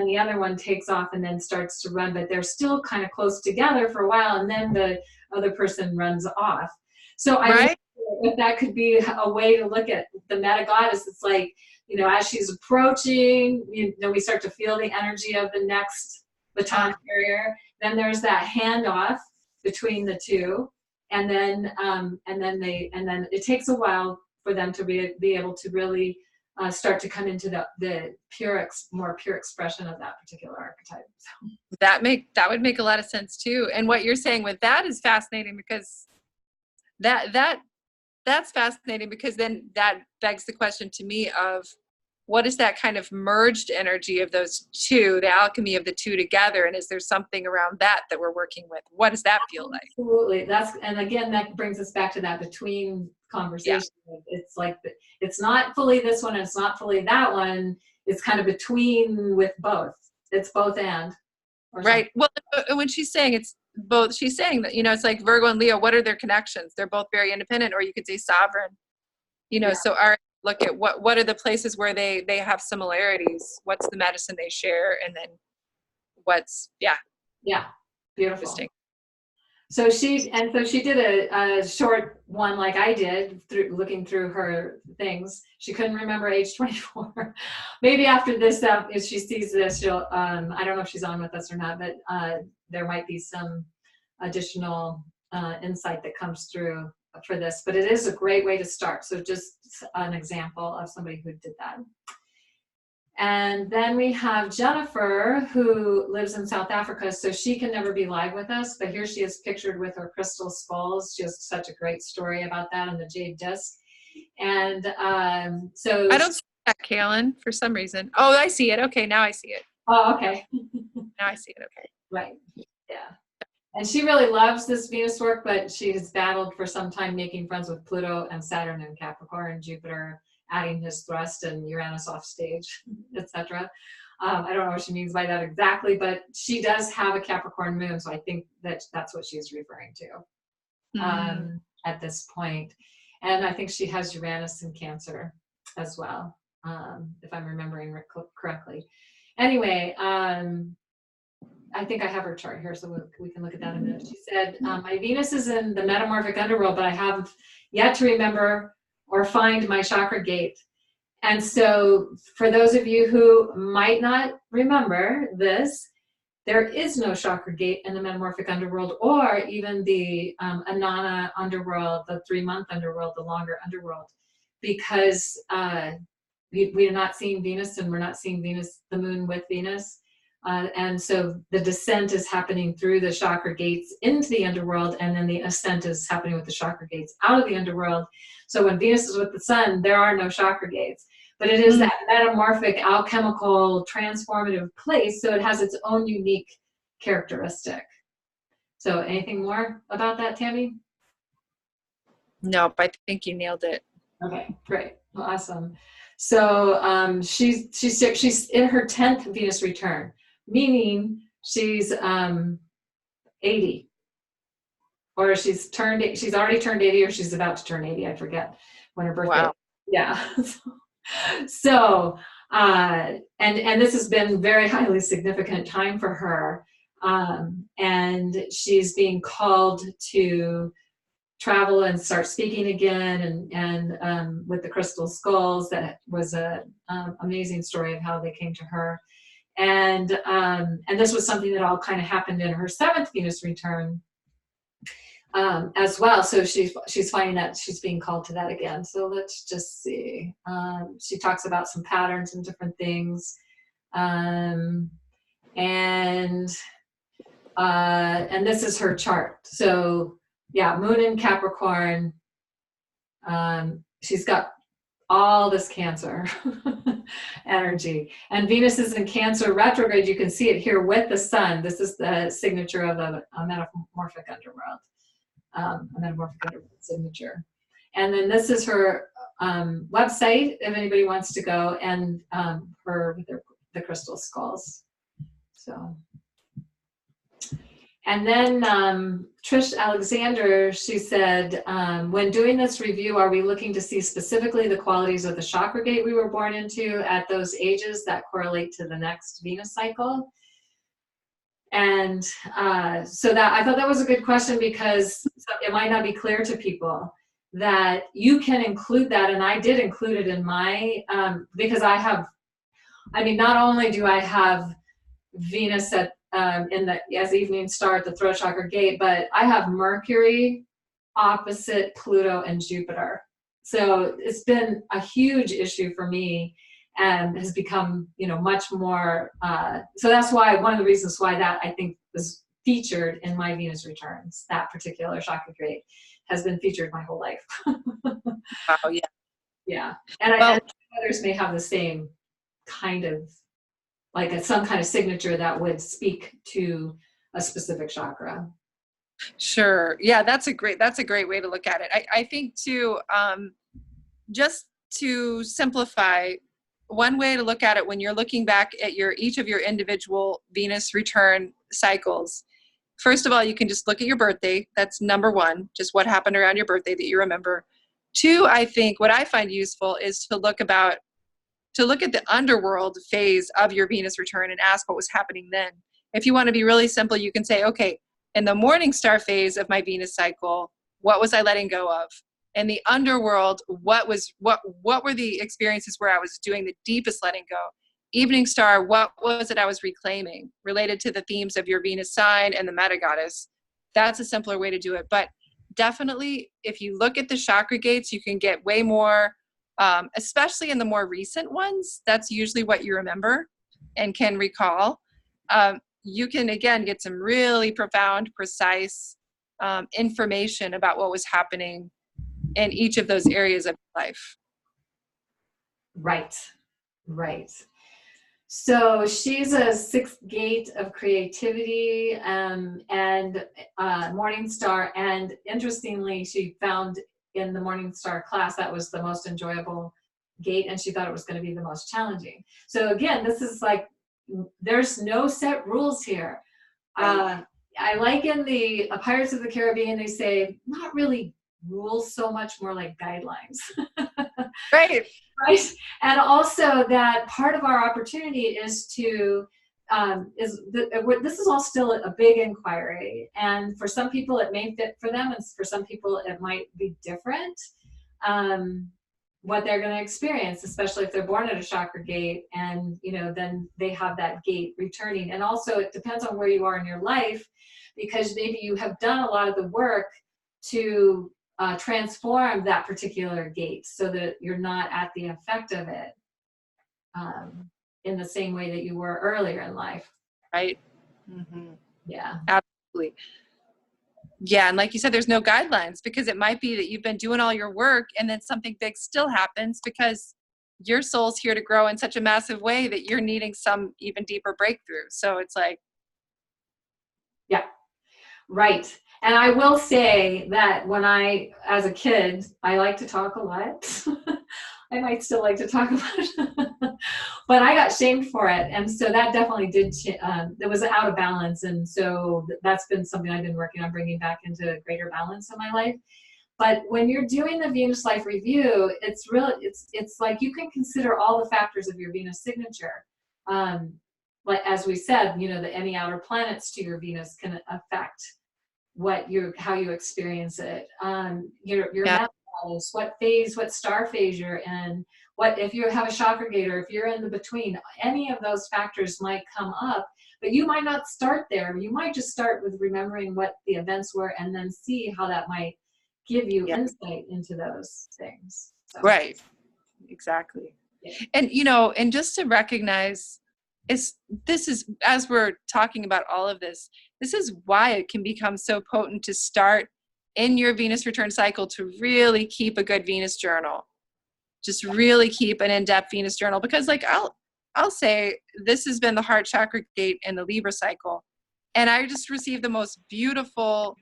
Speaker 1: the other one takes off and then starts to run, but they're still kind of close together for a while, and then the other person runs off. So I wonder if that could be a way to look at the MetaGoddess. It's like you know, as she's approaching, you know, we start to feel the energy of the next baton carrier. Then there's that handoff between the two, and then it takes a while for them to be able to really start to come into the more pure expression of that particular archetype. So.
Speaker 3: That would make a lot of sense too. And what you're saying with that is fascinating, because that's fascinating, because then that begs the question to me of what is that kind of merged energy of those two, the alchemy of the two together, and is there something around that we're working with? What does that feel like?
Speaker 1: Absolutely. And again, that brings us back to that between conversation. Yeah. It's like, it's not fully this one, and it's not fully that one. It's kind of between with both. It's both and.
Speaker 3: Right. Well, when she's saying it's both, she's saying that, you know, it's like Virgo and Leo, what are their connections? They're both very independent, or you could say sovereign, you know, so look at what are the places where they have similarities, what's the medicine they share, and then what's,
Speaker 1: beautiful.
Speaker 3: Interesting.
Speaker 1: So she did a short one like I did, looking through her things. She couldn't remember age 24. Maybe after this, if she sees this, she'll, I don't know if she's on with us or not, but there might be some additional insight that comes through for this. But it is a great way to start. So just an example of somebody who did that. And then we have Jennifer, who lives in South Africa, so she can never be live with us, but here she is pictured with her crystal skulls. She has such a great story about that on the jade disc. And so
Speaker 3: I don't see that, Kaylin, for some reason. Oh, I see it. Okay, now I see it.
Speaker 1: Oh, okay.
Speaker 3: Now I see it. Okay.
Speaker 1: Right. Yeah. And she really loves this Venus work, but she has battled for some time making friends with Pluto and Saturn and Capricorn, Jupiter adding his thrust and Uranus off stage, etc. I don't know what she means by that exactly, but she does have a Capricorn moon, so I think that's what she's referring to at this point. And I think she has Uranus in Cancer as well, if I'm remembering correctly. Anyway, I think I have her chart here, so we can look at that in a minute. She said, my Venus is in the metamorphic underworld, but I have yet to remember or find my chakra gate. And so for those of you who might not remember this, there is no chakra gate in the metamorphic underworld, or even the Anana underworld, the 3-month underworld, the longer underworld, because we are not seeing Venus, and we're not seeing Venus, the moon with Venus. And so the descent is happening through the chakra gates into the underworld, and then the ascent is happening with the chakra gates out of the underworld. So when Venus is with the sun, there are no chakra gates. But it is that metamorphic, alchemical, transformative place, so it has its own unique characteristic. So anything more about that, Tammy?
Speaker 3: Nope, I think you nailed it.
Speaker 1: Okay, great. Awesome. So she's in her 10th Venus return, meaning she's 80, or she's already turned 80, or she's about to turn 80. I forget when her birthday.
Speaker 3: Wow.
Speaker 1: Yeah. So and this has been very highly significant time for her, and she's being called to travel and start speaking again, and with the crystal skulls. That was a amazing story of how they came to her, and this was something that all kind of happened in her 7th Venus return as well. So she's finding that she's being called to that again. So let's just see. She talks about some patterns and different things, and this is her chart. So yeah, moon in Capricorn. She's got all this Cancer energy, and Venus is in Cancer retrograde. You can see it here with the sun. This is the signature of a metamorphic underworld. A metamorphic underworld signature. And then this is her website, if anybody wants to go, and her with the crystal skulls. So, and then Trish Alexander, she said, when doing this review, are we looking to see specifically the qualities of the chakra gate we were born into at those ages that correlate to the next Venus cycle? And so that I thought that was a good question, because it might not be clear to people that you can include that, and I did include it in my, because not only do I have Venus at as evening star at the throat chakra gate, but I have Mercury opposite Pluto and Jupiter. So it's been a huge issue for me and has become, much more, so that's why, one of the reasons why that I think was featured in my Venus returns, that particular chakra gate has been featured my whole life.
Speaker 3: Wow, yeah.
Speaker 1: Yeah. And
Speaker 3: Well,
Speaker 1: others may have the same kind of, like some kind of signature that would speak to a specific chakra.
Speaker 3: sure. Yeah, that's a great way to look at it. I think too, just to simplify, one way to look at it when you're looking back at each of your individual Venus return cycles, first of all, you can just look at your birthday. That's number one, just what happened around your birthday that you remember. Two, I think what I find useful is to look at the underworld phase of your Venus return and ask what was happening then. If you want to be really simple, you can say, okay, in the morning star phase of my Venus cycle, what was I letting go of? In the underworld, what were the experiences where I was doing the deepest letting go? Evening star, what was it I was reclaiming related to the themes of your Venus sign and the MetaGoddess? That's a simpler way to do it. But definitely, if you look at the chakra gates, you can get way more, especially in the more recent ones. That's usually what you remember and can recall. You can, again, get some really profound, precise information about what was happening in each of those areas of life.
Speaker 1: Right. So she's a sixth gate of creativity and Morning Star. And interestingly, she found in the Morning Star class that was the most enjoyable gate, and she thought it was going to be the most challenging. So again, this is like, there's no set rules here. I like in the Pirates of the Caribbean, they say, not really rules so much, more like guidelines.
Speaker 3: Right.
Speaker 1: And also that part of our opportunity is to, this is all still a big inquiry. And for some people it may fit for them, and for some people it might be different, what they're going to experience, especially if they're born at a chakra gate and, then they have that gate returning. And also it depends on where you are in your life, because maybe you have done a lot of the work to transform that particular gate so that you're not at the effect of it in the same way that you were earlier in life.
Speaker 3: Right. Mm-hmm.
Speaker 1: Yeah.
Speaker 3: Absolutely. Yeah. And like you said, there's no guidelines, because it might be that you've been doing all your work and then something big still happens because your soul's here to grow in such a massive way that you're needing some even deeper breakthrough. So it's like.
Speaker 1: Yeah. Right. And I will say that as a kid, I like to talk a lot. I might still like to talk about it, but I got shamed for it. And so that definitely it was out of balance. And so that's been something I've been working on bringing back into greater balance in my life. But when you're doing the Venus Life Review, it's like you can consider all the factors of your Venus signature. But as we said, any outer planets to your Venus can affect how you experience it. Your metabolism, what phase, what star phase you're in, what if you have a chakra gate, or if you're in the between, any of those factors might come up, but you might not start there. You might just start with remembering what the events were and then see how that might give you insight into those things. So.
Speaker 3: Right. Exactly. Yeah. And, and just to recognize this is, as we're talking about all of this is why it can become so potent to start in your Venus return cycle to really keep a good Venus journal. Just really keep an in-depth Venus journal, because like I'll say this has been the heart chakra gate in the Libra cycle, and I just received the most beautiful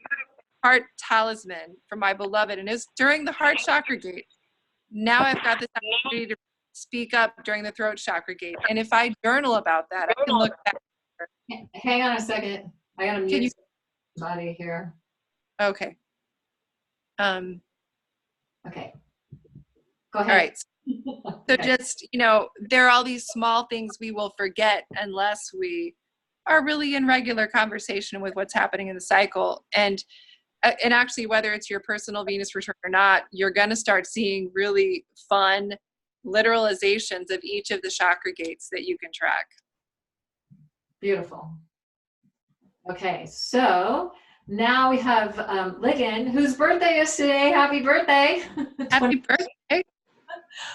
Speaker 3: heart talisman from my beloved, and it's during the heart chakra gate. Now I've got this opportunity to speak up during the throat chakra gate, and if I journal about that, I can look back.
Speaker 1: Hang on a second. I gotta mute somebody here.
Speaker 3: Okay.
Speaker 1: Okay. Go ahead.
Speaker 3: All right. So just, there are all these small things we will forget unless we are really in regular conversation with what's happening in the cycle. And and actually whether it's your personal Venus return or not, you're going to start seeing really fun literalizations of each of the chakra gates that you can track.
Speaker 1: Beautiful. Okay, so now we have Ligon, whose birthday is today. Happy birthday.
Speaker 3: Happy birthday.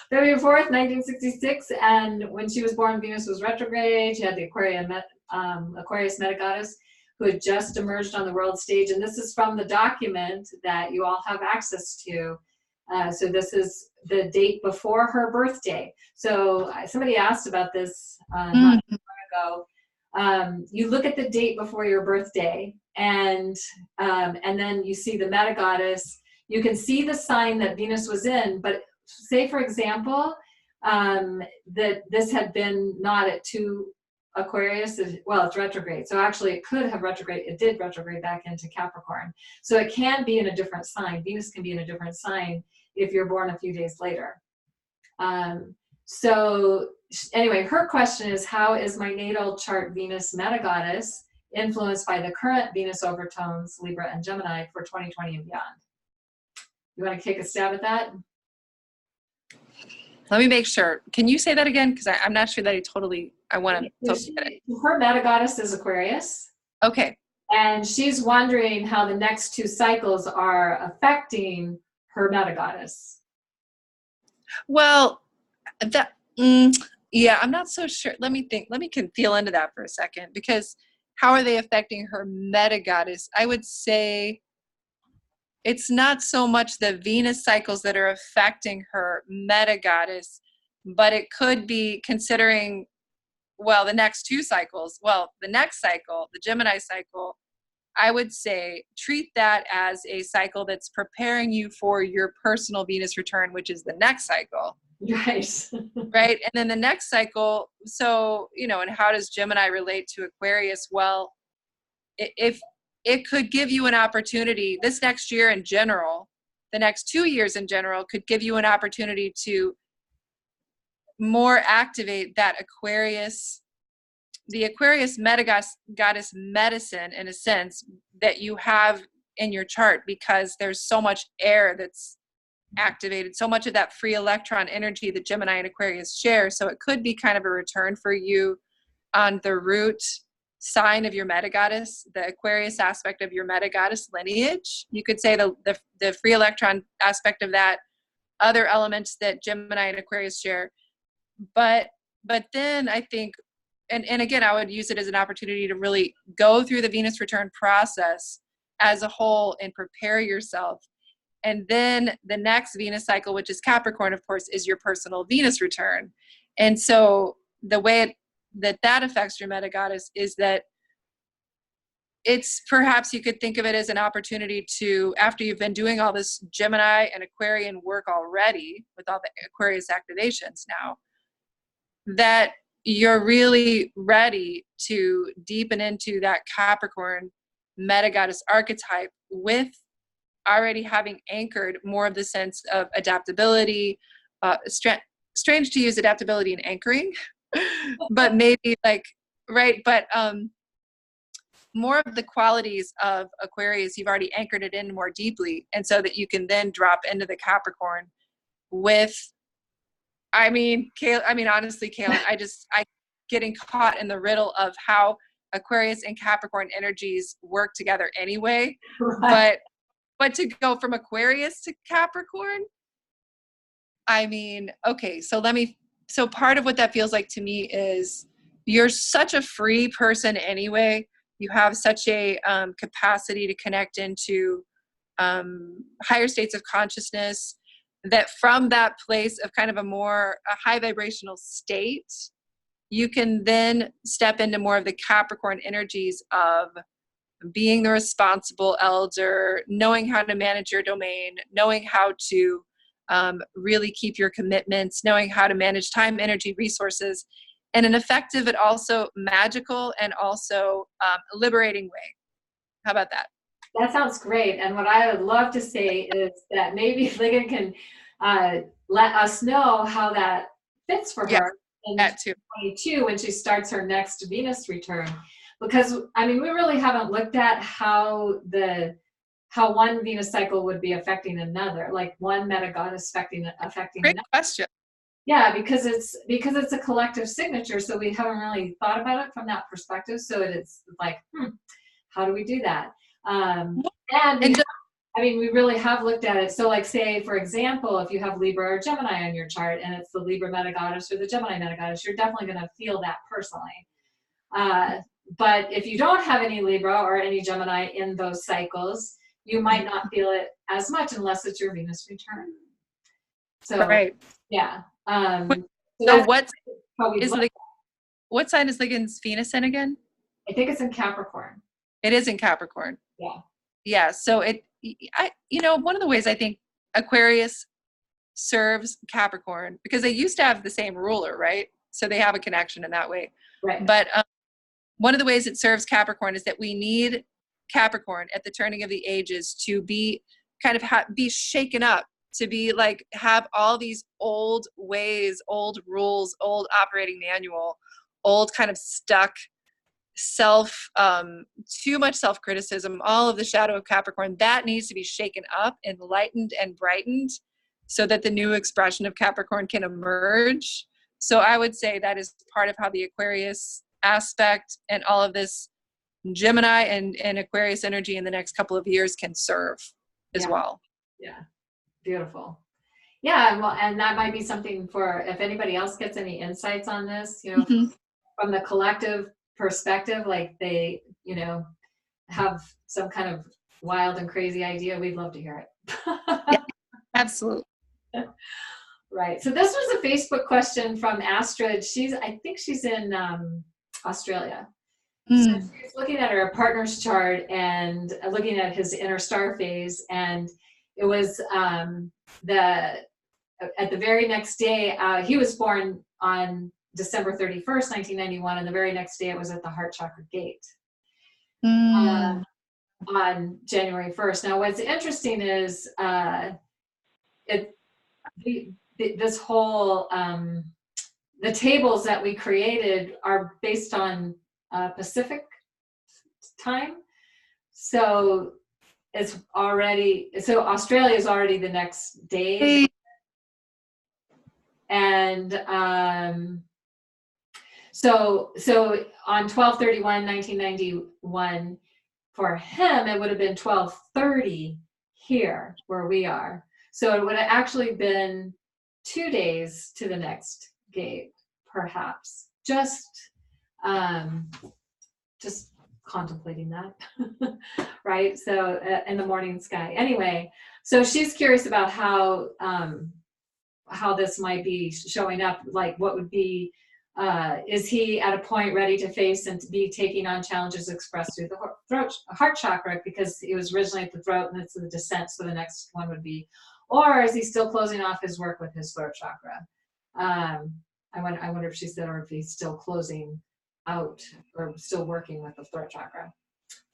Speaker 1: February 4th, 1966, and when she was born, Venus was retrograde. She had the Aquarius MetaGoddess, who had just emerged on the world stage, and this is from the document that you all have access to. So this is the date before her birthday. So somebody asked about this not too long ago. You look at the date before your birthday, and then you see the MetaGoddess. You can see the sign that Venus was in, but say, for example, that this had been not at 2 Aquarius, well, it's retrograde. So actually it could have retrograde. It did retrograde back into Capricorn. So it can be in a different sign. Venus can be in a different sign if you're born a few days later. So anyway, her question is, how is my natal chart Venus MetaGoddess influenced by the current Venus overtones, Libra and Gemini, for 2020 and beyond? You want to take a stab at that?
Speaker 3: Let me make sure. Can you say that again? Because I'm not sure that I want to totally get it.
Speaker 1: Her MetaGoddess is Aquarius.
Speaker 3: Okay.
Speaker 1: And she's wondering how the next 2 cycles are affecting her MetaGoddess.
Speaker 3: Well, yeah, I'm not so sure. Let me think. Let me feel into that for a second, because how are they affecting her MetaGoddess? I would say it's not so much the Venus cycles that are affecting her MetaGoddess, but it could be considering, well, the next 2 cycles. Well, the next cycle, the Gemini cycle, I would say treat that as a cycle that's preparing you for your personal Venus return, which is the next cycle.
Speaker 1: Right.
Speaker 3: Right. And then the next cycle, so, and how does Gemini relate to Aquarius? Well, if it could give you an opportunity, this next year in general, the next 2 years in general, could give you an opportunity to more activate that Aquarius, the Aquarius MetaGoddess medicine, in a sense, that you have in your chart, because there's so much air that's activated, so much of that free electron energy that Gemini and Aquarius share. So it could be kind of a return for you on the root sign of your MetaGoddess, the Aquarius aspect of your MetaGoddess lineage. You could say the free electron aspect of that, other elements that Gemini and Aquarius share. But then I think, and again, I would use it as an opportunity to really go through the Venus return process as a whole and prepare yourself. And then the next Venus cycle, which is Capricorn, of course, is your personal Venus return. And so the way that affects your MetaGoddess is that it's, perhaps you could think of it as an opportunity to, after you've been doing all this Gemini and Aquarian work already with all the Aquarius activations now, that you're really ready to deepen into that Capricorn MetaGoddess archetype, with already having anchored more of the sense of adaptability. Strange to use adaptability and anchoring, but maybe more of the qualities of Aquarius, you've already anchored it in more deeply. And so that you can then drop into the Capricorn with, honestly, Kaylin, I getting caught in the riddle of how Aquarius and Capricorn energies work together anyway. Right. But to go from Aquarius to Capricorn, okay, so part of what that feels like to me is you're such a free person anyway. You have such a capacity to connect into higher states of consciousness, that from that place of kind of a high vibrational state, you can then step into more of the Capricorn energies of being the responsible elder, knowing how to manage your domain, knowing how to really keep your commitments, knowing how to manage time, energy, resources in an effective but also magical and also liberating way. How about that?
Speaker 1: That sounds great. And what I would love to say is that maybe Ligon can let us know how that fits for her in 2022 when she starts her next Venus return. Because, we really haven't looked at how the how one Venus cycle would be affecting another, like one meta-goddess affecting
Speaker 3: Great
Speaker 1: another.
Speaker 3: question.
Speaker 1: Yeah, because it's a collective signature, so we haven't really thought about it from that perspective. So it's like, how do we do that? We really have looked at it. So like, say, for example, if you have Libra or Gemini on your chart and it's the Libra meta-goddess or the Gemini meta-goddess, you're definitely going to feel that personally. But if you don't have any Libra or any Gemini in those cycles, you might not feel it as much unless it's your Venus return. So,
Speaker 3: right.
Speaker 1: Yeah.
Speaker 3: So what sign is Ligon's Venus in again?
Speaker 1: I think it's in Capricorn.
Speaker 3: It is in Capricorn.
Speaker 1: Yeah.
Speaker 3: Yeah. So one of the ways I think Aquarius serves Capricorn, because they used to have the same ruler, right? So they have a connection in that way.
Speaker 1: Right.
Speaker 3: But one of the ways it serves Capricorn is that we need Capricorn at the turning of the ages to be kind of be shaken up, to be like, have all these old ways, old rules, old operating manual, old kind of stuck too much self-criticism, all of the shadow of Capricorn, that needs to be shaken up and lightened and brightened so that the new expression of Capricorn can emerge. So I would say that is part of how the Aquarius aspect and all of this Gemini and Aquarius energy in the next couple of years can serve as well.
Speaker 1: Yeah. Beautiful. Yeah. Well, and that might be something for, if anybody else gets any insights on this, from the collective perspective, like they, have some kind of wild and crazy idea, we'd love to hear it.
Speaker 3: Yeah, absolutely.
Speaker 1: Right. So this was a Facebook question from Astrid. I think she's in Australia. So she's looking at her partner's chart and looking at his inner star phase, and it was at the very next day, he was born on December 31st, 1991, and the very next day it was at the heart chakra gate on January 1st. Now, what's interesting is this whole the tables that we created are based on Pacific time, so Australia is already the next day, and so on 12/31/1991 for him it would have been 12:30 here where we are. So it would have actually been 2 days to the next gate, perhaps. Just contemplating that, right? So in the morning sky. Anyway, so she's curious about how this might be showing up. Like, what would be, is he at a point ready to face and to be taking on challenges expressed through the heart chakra, because he was originally at the throat and it's the descent, so the next one would be, or is he still closing off his work with his throat chakra? I wonder if she said, or if he's still closing out or still working with the throat chakra.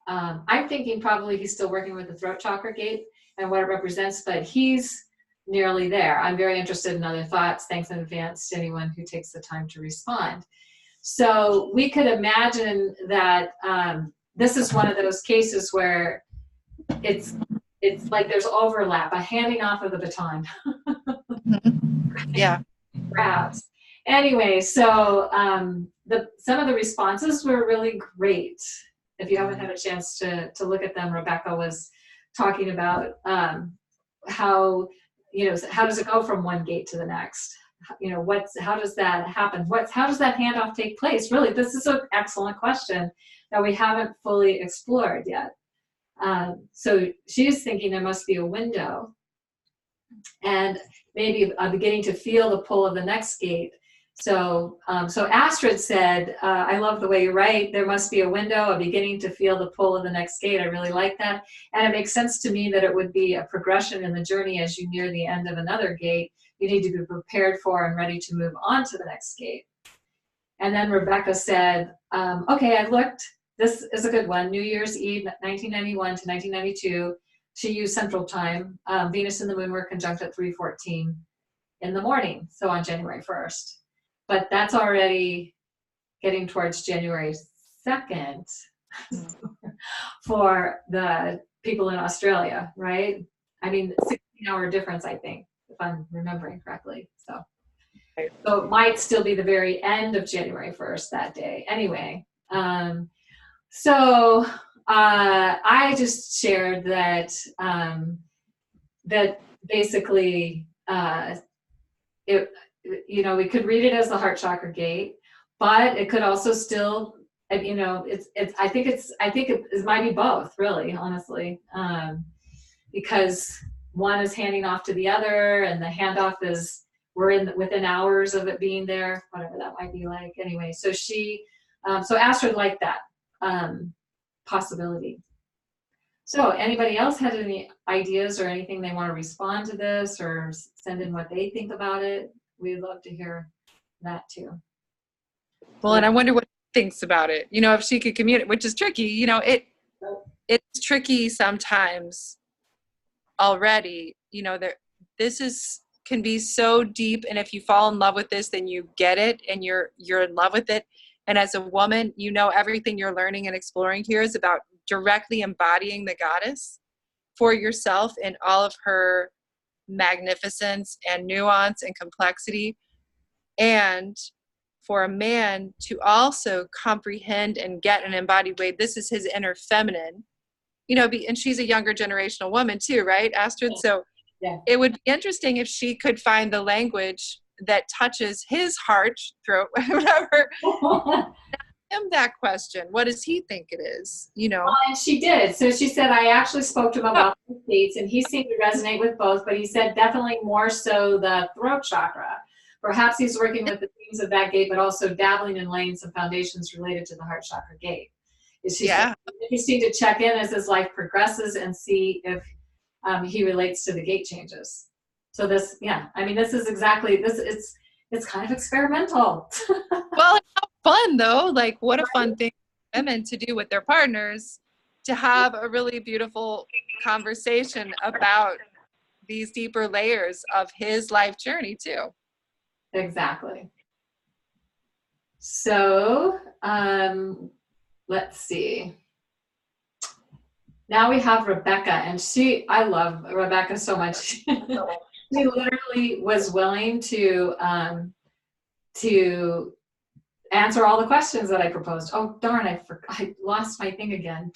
Speaker 1: I'm thinking probably he's still working with the throat chakra gate and what it represents, but he's nearly there. I'm very interested in other thoughts. Thanks in advance to anyone who takes the time to respond. So we could imagine that this is one of those cases where it's like there's overlap, a handing off of the baton.
Speaker 3: Yeah.
Speaker 1: Perhaps. Anyway, so some of the responses were really great. If you haven't had a chance to look at them, Rebecca was talking about how does it go from one gate to the next? How does that happen? How does that handoff take place? Really, this is an excellent question that we haven't fully explored yet. So she's thinking there must be a window, and maybe beginning to feel the pull of the next gate. So Astrid said, I love the way you write. There must be a window, a beginning to feel the pull of the next gate. I really like that. And it makes sense to me that it would be a progression in the journey as you near the end of another gate. You need to be prepared for and ready to move on to the next gate. And then Rebecca said, okay, I looked. This is a good one. New Year's Eve, 1991 to 1992. She used Central Time. Venus and the Moon were conjunct at 3:14 in the morning, so on January 1st. But that's already getting towards January 2nd for the people in Australia, right? I mean, 16-hour difference, I think, if I'm remembering correctly. So it might still be the very end of January 1st that day. Anyway, so I just shared that that basically it, you know, we could read it as the heart chakra gate, but it could also still, you know, I think it might be both, really, honestly, because one is handing off to the other, and the handoff is within hours of it being there, whatever that might be like. Anyway, so so Astrid liked that possibility. So anybody else had any ideas or anything they want to respond to this or send in what they think about it? We'd love to hear that too.
Speaker 3: Well, and I wonder what she thinks about it. You know, if she could communicate, which is tricky. You know, it's tricky sometimes already. You know, this can be so deep, and if you fall in love with this, then you get it, and you're in love with it. And as a woman, you know, everything you're learning and exploring here is about directly embodying the goddess for yourself in all of her magnificence and nuance and complexity. And for a man to also comprehend and get an embodied way, this is his inner feminine, you know, and she's a younger generational woman too, right, Astrid? So it would be interesting if she could find the language that touches his heart, throat, whatever. Him that question. What does he think it is? You know.
Speaker 1: Well, and she did. So she said, I actually spoke to him about the states, and he seemed to resonate with both, but he said definitely more so the throat chakra. Perhaps he's working with the themes of that gate, but also dabbling in laying some foundations related to the heart chakra gate. She said, interesting to check in as his life progresses and see if he relates to the gate changes. So this, I mean, this is exactly this. It's kind of experimental.
Speaker 3: Well, it's fun though. Like, what a fun thing for women to do with their partners, to have a really beautiful conversation about these deeper layers of his life journey too.
Speaker 1: Exactly. So let's see. Now we have Rebecca, and I love Rebecca so much. She literally was willing to answer all the questions that I proposed. Oh, darn, I lost my thing again.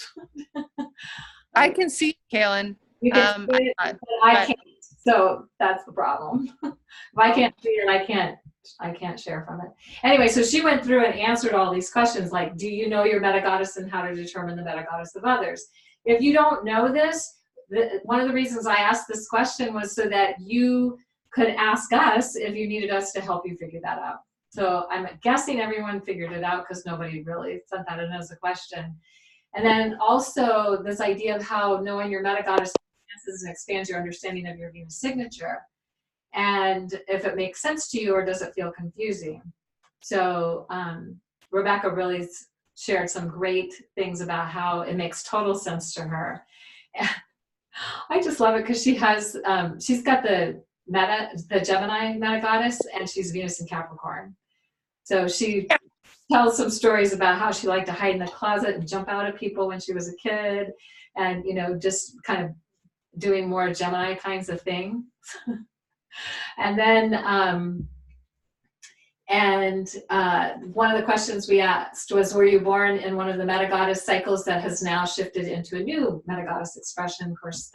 Speaker 3: I can see Kaylin.
Speaker 1: You can see it, but I can't. So that's the problem. If I can't see it, I can't share from it. Anyway, so she went through and answered all these questions, like, do you know your meta-goddess and how to determine the meta-goddess of others? If you don't know this, one of the reasons I asked this question was so that you could ask us if you needed us to help you figure that out. So I'm guessing everyone figured it out because nobody really sent that in as a question. And then also this idea of how knowing your meta-goddess enhances and expands your understanding of your Venus signature. And if it makes sense to you or does it feel confusing? So Rebecca really shared some great things about how it makes total sense to her. And I just love it because she has, she's got the Gemini meta-goddess, and she's Venus in Capricorn. So she tells some stories about how she liked to hide in the closet and jump out at people when she was a kid, and, you know, just kind of doing more Gemini kinds of things. And then, one of the questions we asked was, were you born in one of the meta-goddess cycles that has now shifted into a new meta-goddess expression? Of course,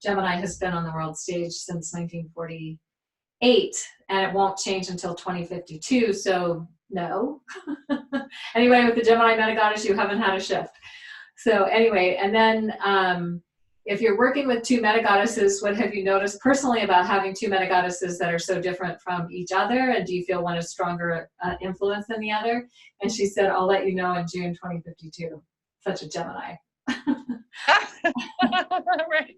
Speaker 1: Gemini has been on the world stage since 1948, and it won't change until 2052, so no. Anyway, with the Gemini meta-goddess, you haven't had a shift. So anyway, and then if you're working with two meta-goddesses, what have you noticed personally about having two meta-goddesses that are so different from each other? And do you feel one is stronger influence than the other? And she said, I'll let you know in June 2052. Such a Gemini.
Speaker 3: Right.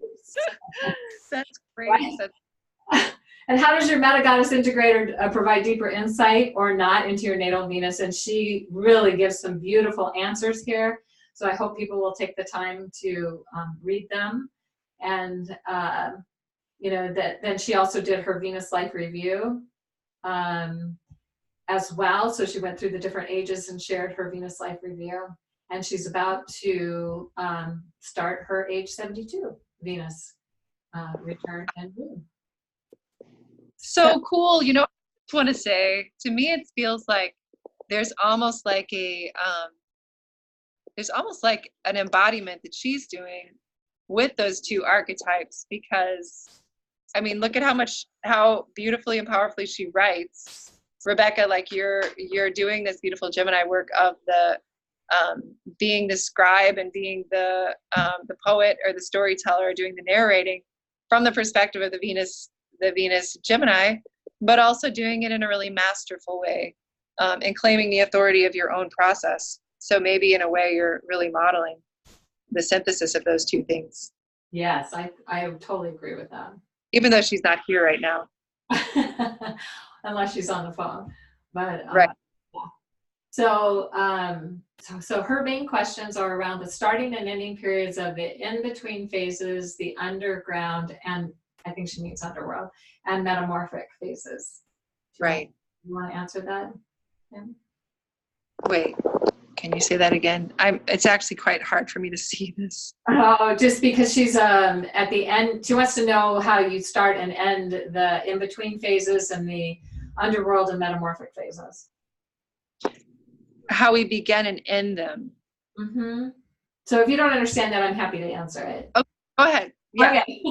Speaker 3: That's great. Right?
Speaker 1: And how does your meta-goddess integrator provide deeper insight or not into your natal Venus? And she really gives some beautiful answers here. So I hope people will take the time to read them. And, you know, then she also did her Venus life review as well. So she went through the different ages and shared her Venus life review. and she's about to start her age 72 Venus return and moon.
Speaker 3: So cool. You know, I just want to say, to me, it feels like there's almost like an embodiment that she's doing with those two archetypes, because I mean, look at how beautifully and powerfully she writes. Rebecca, like you're doing this beautiful Gemini work of the being the scribe and being the poet or the storyteller, doing the narrating from the perspective of the Venus Gemini, but also doing it in a really masterful way, and claiming the authority of your own process. So maybe in a way you're really modeling the synthesis of those two things.
Speaker 1: Yes, I totally agree with that.
Speaker 3: Even though she's not here right now.
Speaker 1: Unless she's on the phone. But
Speaker 3: right.
Speaker 1: Yeah. So, so her main questions are around the starting and ending periods of the in-between phases, the underground, and I think she means underworld, and metamorphic phases.
Speaker 3: Right.
Speaker 1: You want to answer that? Yeah.
Speaker 3: Wait, can you say that again? It's actually quite hard for me to see this.
Speaker 1: Oh, just because she's at the end, she wants to know how you start and end the in-between phases and the underworld and metamorphic phases.
Speaker 3: How we begin and end them.
Speaker 1: Mm-hmm. So if you don't understand that, I'm happy to answer it.
Speaker 3: Okay, go ahead. Yeah.
Speaker 1: Okay.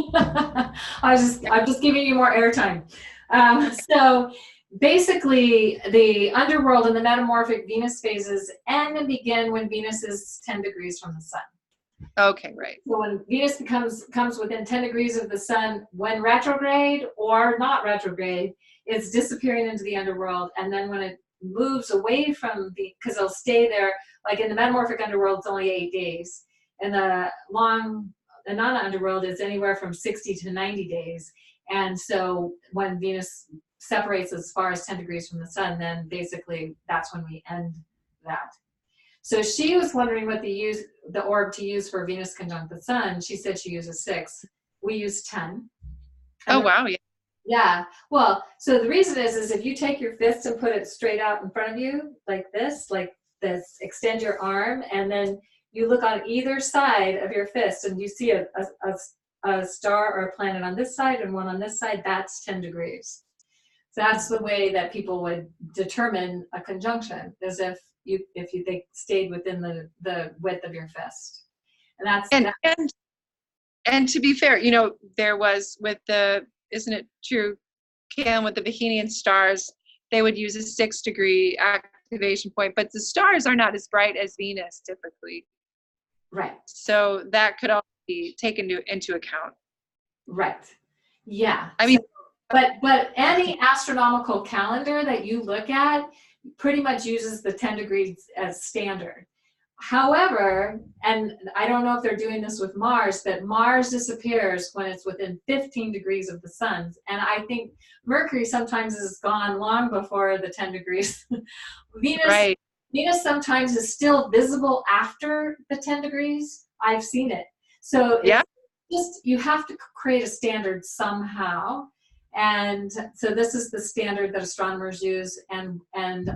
Speaker 1: I'm just giving you more airtime. So basically, the underworld and the metamorphic Venus phases end and begin when Venus is 10 degrees from the sun.
Speaker 3: Okay, right.
Speaker 1: So when Venus comes within 10 degrees of the sun, when retrograde or not retrograde, it's disappearing into the underworld. And then when it moves away from because it'll stay there, like in the metamorphic underworld, it's only 8 days. And the non-underworld is anywhere from 60 to 90 days. And so when Venus separates as far as 10 degrees from the sun, then basically that's when we end that. So she was wondering what the orb to use for Venus conjunct the sun. She said she uses 6. We use 10.
Speaker 3: Oh, wow. Yeah.
Speaker 1: Yeah. Well, so the reason is if you take your fist and put it straight out in front of you like this, extend your arm, and then you look on either side of your fist and you see a star or a planet on this side and one on this side, that's 10 degrees. So that's the way that people would determine a conjunction, is if they stayed within the width of your fist. And
Speaker 3: and to be fair, there was with isn't it true, Cam, with the Bohemian stars, they would use a 6-degree activation point, but the stars are not as bright as Venus typically.
Speaker 1: Right.
Speaker 3: So that could also be taken into account.
Speaker 1: Right. Yeah.
Speaker 3: I mean,
Speaker 1: but any astronomical calendar that you look at pretty much uses the 10 degrees as standard. However, and I don't know if they're doing this with Mars, but Mars disappears when it's within 15 degrees of the sun. And I think Mercury sometimes is gone long before the 10 degrees. Venus sometimes is still visible after the 10 degrees. I've seen it. So it's just, you have to create a standard somehow. And so this is the standard that astronomers use, and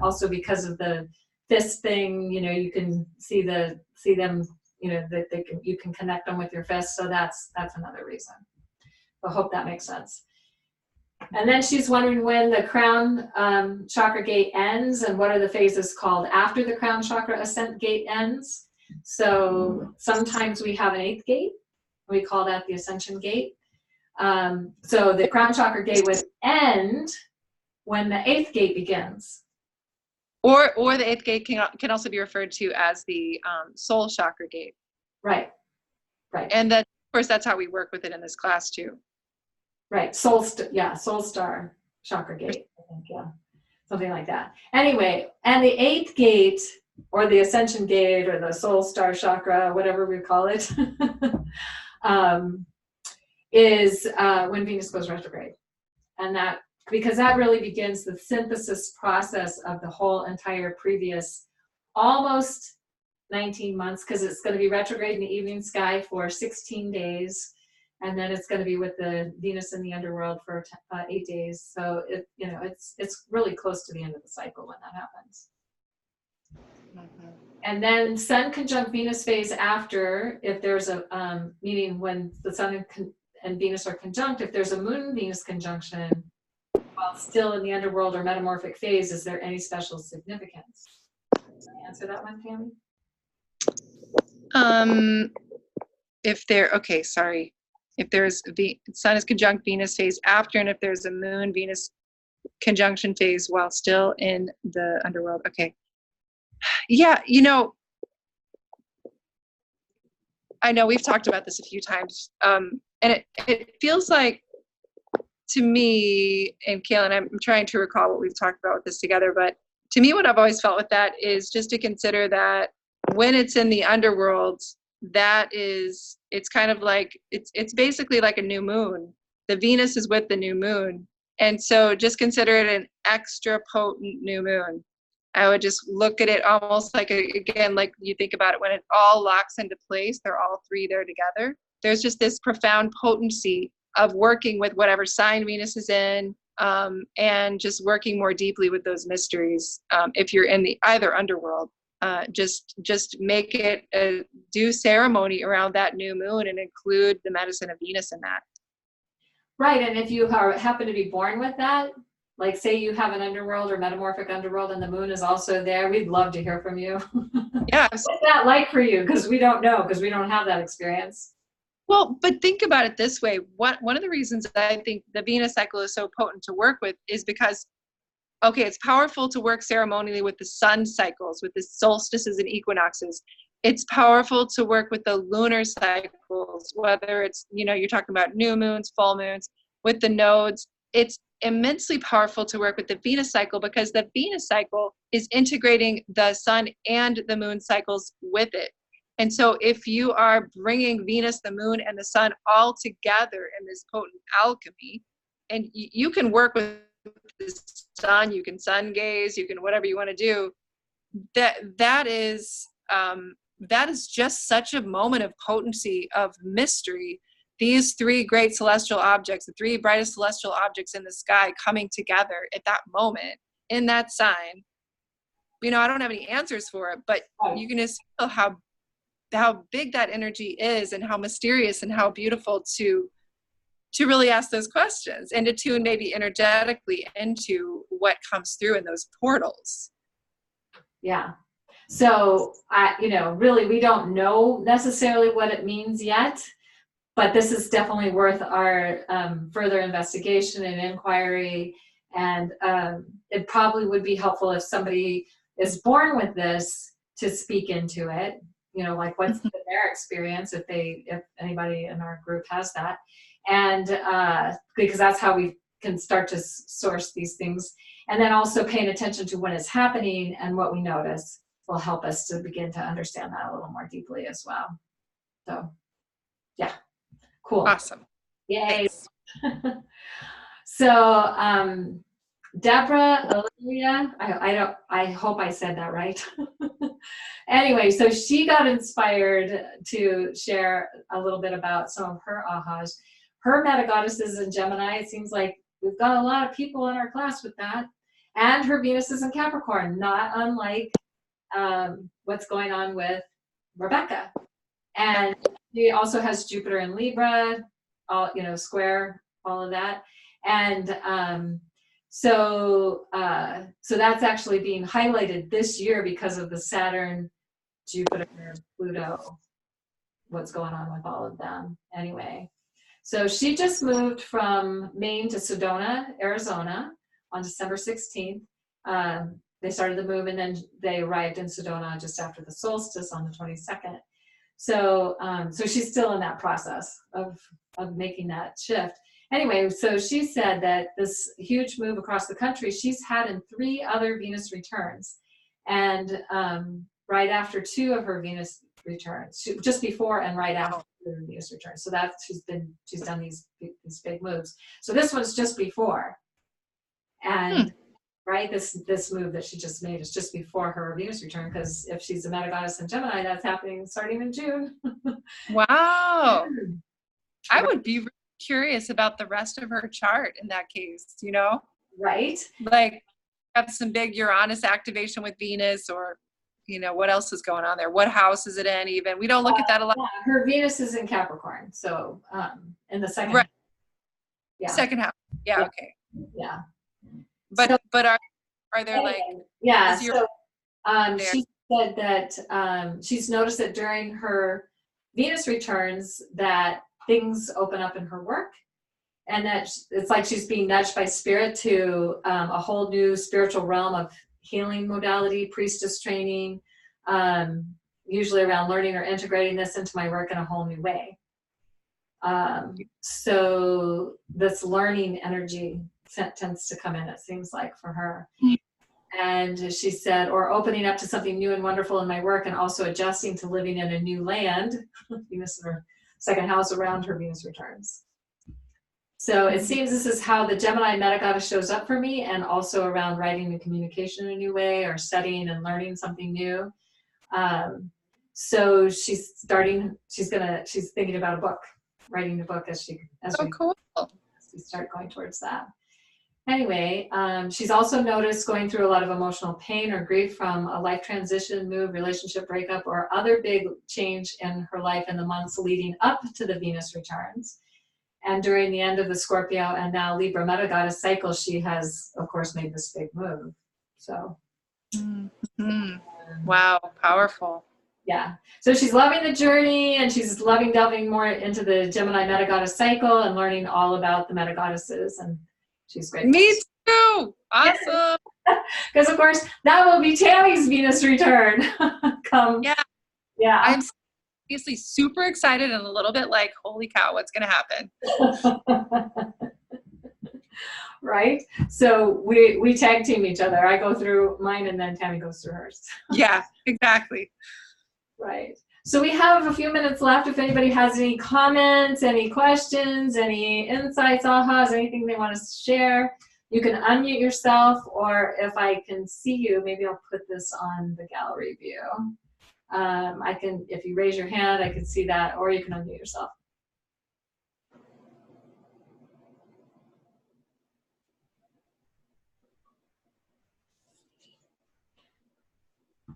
Speaker 1: also because of the fist thing, you can see them, that you can connect them with your fist. So that's another reason. I hope that makes sense. And then she's wondering when the crown chakra gate ends and what are the phases called after the crown chakra ascent gate ends. So sometimes we have an 8th gate. We call that the ascension gate. So the crown chakra gate would end when the 8th gate begins.
Speaker 3: Or the 8th gate can also be referred to as the soul chakra gate.
Speaker 1: Right.
Speaker 3: And that, of course, that's how we work with it in this class too.
Speaker 1: Right. Soul star chakra gate, I think, yeah. Something like that. Anyway, and the 8th gate, or the ascension gate, or the soul star chakra, whatever we call it, is when Venus goes retrograde. And that, because that really begins the synthesis process of the whole entire previous almost 19 months, because it's going to be retrograde in the evening sky for 16 days. And then it's going to be with the Venus in the underworld for 8 days. So it's really close to the end of the cycle when that happens. And then Sun conjunct Venus phase after, if there's a, meaning when the Sun and Venus are conjunct, if there's a Moon-Venus conjunction, while still in the underworld or metamorphic phase, is there any special significance? Can I answer that one, Tammy?
Speaker 3: If there, okay, sorry. If there's the Sun is conjunct Venus phase after, and if there's a Moon-Venus conjunction phase while still in the underworld. Okay. Yeah, you know, I know we've talked about this a few times, and it feels like, to me, and Kaylin, I'm trying to recall what we've talked about with this together, but to me, what I've always felt with that is just to consider that when it's in the underworld, that is, it's kind of like, it's basically like a new moon. The Venus is with the new moon. And so just consider it an extra potent new moon. I would just look at it almost like, again, like you think about it, when it all locks into place, they're all three there together. There's just this profound potency of working with whatever sign Venus is in, and just working more deeply with those mysteries. If you're in the either underworld, just make it a due ceremony around that new moon and include the medicine of Venus in that.
Speaker 1: Right, and if you happen to be born with that, like say you have an underworld or metamorphic underworld and the moon is also there, we'd love to hear from you.
Speaker 3: Yeah.
Speaker 1: What's that like for you? Because we don't know, because we don't have that experience.
Speaker 3: Well, but think about it this way. One of the reasons I think the Venus cycle is so potent to work with is because, okay, it's powerful to work ceremonially with the sun cycles, with the solstices and equinoxes. It's powerful to work with the lunar cycles, whether it's, you know, you're talking about new moons, full moons, with the nodes. It's immensely powerful to work with the Venus cycle because the Venus cycle is integrating the sun and the moon cycles with it. And so if you are bringing Venus, the moon, and the sun all together in this potent alchemy, and you can work with the sun, you can sun gaze, you can whatever you want to do, that is just such a moment of potency, of mystery. These three great celestial objects, the three brightest celestial objects in the sky coming together at that moment in that sign. You know, I don't have any answers for it, but you can just feel how big that energy is and how mysterious and how beautiful to really ask those questions and to tune maybe energetically into what comes through in those portals.
Speaker 1: Yeah. So, really, we don't know necessarily what it means yet, but this is definitely worth our further investigation and inquiry. And it probably would be helpful if somebody is born with this to speak into it. You know, like what's their experience if anybody in our group has that. And because that's how we can start to source these things. And then also paying attention to when it's happening and what we notice will help us to begin to understand that a little more deeply as well. So, yeah, cool.
Speaker 3: Awesome.
Speaker 1: Yay. So, Deborah, Olivia, I hope I said that right. Anyway, so she got inspired to share a little bit about some of her ahas. Her MetaGoddesses in Gemini, it seems like we've got a lot of people in our class with that. And her Venus is in Capricorn, not unlike what's going on with Rebecca. And she also has Jupiter in Libra, all, square, all of that. And so that's actually being highlighted this year because of the Saturn, Jupiter, Pluto, what's going on with all of them. Anyway, so she just moved from Maine to Sedona, Arizona on December 16th. They started the move and then they arrived in Sedona just after the solstice on the 22nd. So she's still in that process of making that shift. Anyway, so she said that this huge move across the country, she's had in 3 other Venus returns. And right after 2 of her Venus returns, just before and right after her Venus returns. So that she's done these big moves. So this one's just before. And right, this move that she just made is just before her Venus return, because if she's a MetaGoddess in Gemini, that's happening starting in June.
Speaker 3: Wow. I would be really curious about the rest of her chart in that case,
Speaker 1: Right.
Speaker 3: Like have some big Uranus activation with Venus, or you know, what else is going on there? What house is it in even? We don't look at that a lot.
Speaker 1: Yeah, her Venus is in Capricorn, so in the second.
Speaker 3: Right.
Speaker 1: Yeah.
Speaker 3: Second house. Yeah,
Speaker 1: Yeah.
Speaker 3: okay.
Speaker 1: Yeah.
Speaker 3: But
Speaker 1: So-
Speaker 3: but are there like,
Speaker 1: yeah,
Speaker 3: is your-
Speaker 1: so
Speaker 3: there?
Speaker 1: she said that she's noticed that during her Venus returns that things open up in her work, and that it's like she's being nudged by spirit to a whole new spiritual realm of healing modality, priestess training, usually around learning or integrating this into my work in a whole new way. So this learning energy tends to come in, it seems like, for her. And she said, or opening up to something new and wonderful in my work, and also adjusting to living in a new land. Venus in her second house around her Venus returns. So it seems this is how the Gemini MetaGoddess shows up for me, and also around writing and communication in a new way, or studying and learning something new. So she's thinking about a book, writing a book as
Speaker 3: cool.
Speaker 1: we start going towards that. Anyway, she's also noticed going through a lot of emotional pain or grief from a life transition, move, relationship breakup, or other big change in her life in the months leading up to the Venus returns. And during the end of the Scorpio and now Libra MetaGoddess cycle, she has, of course, made this big move. So.
Speaker 3: Wow, powerful.
Speaker 1: Yeah. So she's loving the journey, and she's loving delving more into the Gemini MetaGoddess cycle and learning all about the MetaGoddesses, and she's great.
Speaker 3: Me too. Awesome.
Speaker 1: Because of course that will be Tammy's Venus return. Yeah.
Speaker 3: I'm obviously super excited and a little bit like, holy cow, what's going to happen?
Speaker 1: Right. So we tag team each other. I go through mine, and then Tammy goes through hers.
Speaker 3: Yeah, exactly.
Speaker 1: Right. So we have a few minutes left. If anybody has any comments, any questions, any insights, ahas, anything they want to share, you can unmute yourself, or if I can see you, maybe I'll put this on the gallery view. I can, if you raise your hand, I can see that, or you can unmute yourself.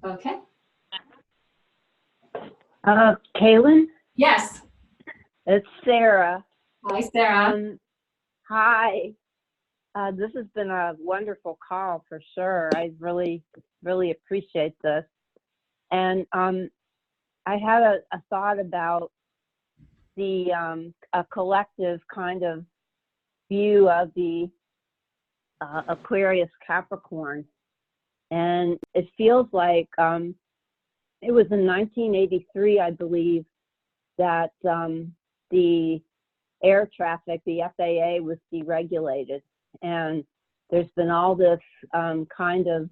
Speaker 1: Okay.
Speaker 7: Kaylin?
Speaker 1: Yes.
Speaker 7: It's Sarah.
Speaker 1: Hi, Sarah.
Speaker 7: Hi. This has been a wonderful call for sure. I really, really appreciate this. And I had a thought about the a collective kind of view of the Aquarius Capricorn. And it feels like it was in 1983, I believe, that the air traffic, the FAA, was deregulated. And there's been all this kind of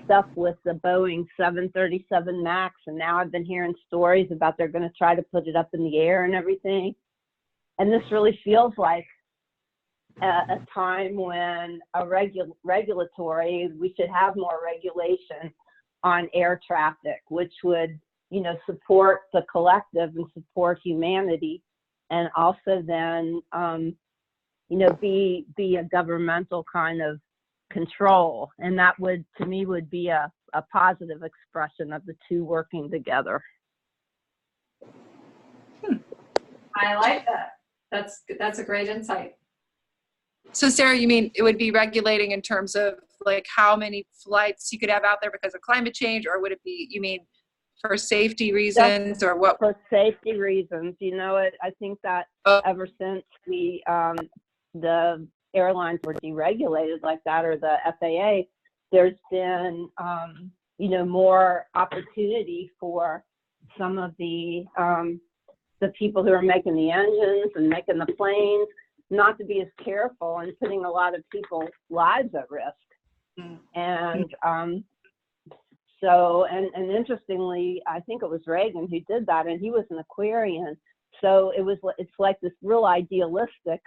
Speaker 7: stuff with the Boeing 737 MAX, and now I've been hearing stories about they're going to try to put it up in the air and everything. And this really feels like a time when regulatory, we should have more regulation on air traffic, which would, you know, support the collective and support humanity, and also then, you know, be a governmental kind of control. And that would, to me, would be a positive expression of the two working together.
Speaker 1: I like that. That's a great insight.
Speaker 3: So Sarah, you mean it would be regulating in terms of like how many flights you could have out there because of climate change, or would it be, you mean for safety reasons, or what?
Speaker 7: For safety reasons, you know, I think that ever since the airlines were deregulated like that, or the FAA, there's been, you know, more opportunity for some of the people who are making the engines and making the planes not to be as careful, and putting a lot of people's lives at risk. And so, and interestingly, I think it was Reagan who did that, and he was an Aquarian. So it's like this real idealistic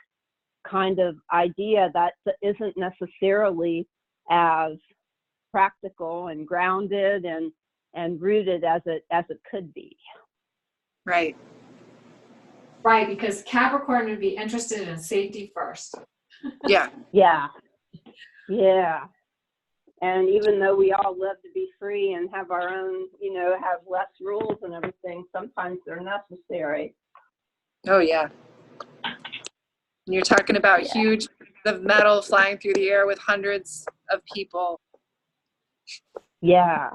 Speaker 7: kind of idea that isn't necessarily as practical and grounded and rooted as it could be.
Speaker 3: Right.
Speaker 1: Right, because Capricorn would be interested in safety first.
Speaker 3: Yeah.
Speaker 7: Yeah. Yeah. And even though we all love to be free and have our own, you know, have less rules and everything, sometimes they're necessary.
Speaker 3: Oh yeah. You're talking about huge of metal flying through the air with hundreds of people.
Speaker 7: Yeah,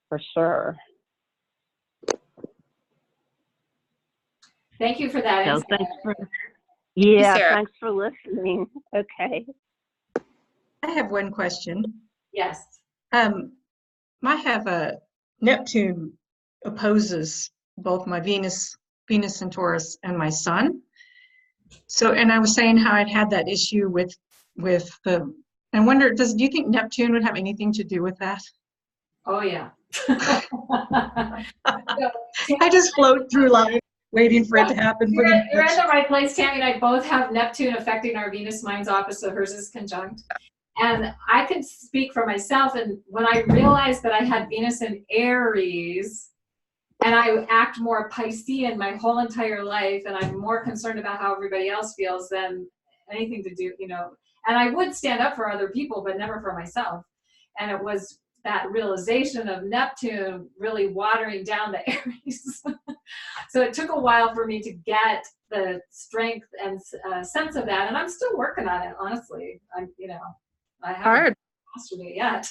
Speaker 7: for sure.
Speaker 1: Thank you for that.
Speaker 7: So
Speaker 1: insight.
Speaker 7: thanks for, yeah,
Speaker 3: Sarah.
Speaker 7: thanks for listening. Okay.
Speaker 4: I have one question.
Speaker 1: Yes.
Speaker 4: I have a Neptune opposes both my Venus and Taurus and my Sun. So, and I was saying how I'd had that issue with the, I wonder, do you think Neptune would have anything to do with that?
Speaker 1: Oh yeah.
Speaker 4: I just float through life waiting for it to happen.
Speaker 1: You're in the right place. Tammy and I both have Neptune affecting our Venus. Mine's opposite, hers is conjunct. And I could speak for myself, and when I realized that I had Venus in Aries, and I act more Piscean my whole entire life, and I'm more concerned about how everybody else feels than anything to do, you know. And I would stand up for other people, but never for myself. And it was that realization of Neptune really watering down the Aries. So it took a while for me to get the strength and sense of that, and I'm still working on it. Honestly, I haven't mastered it yet.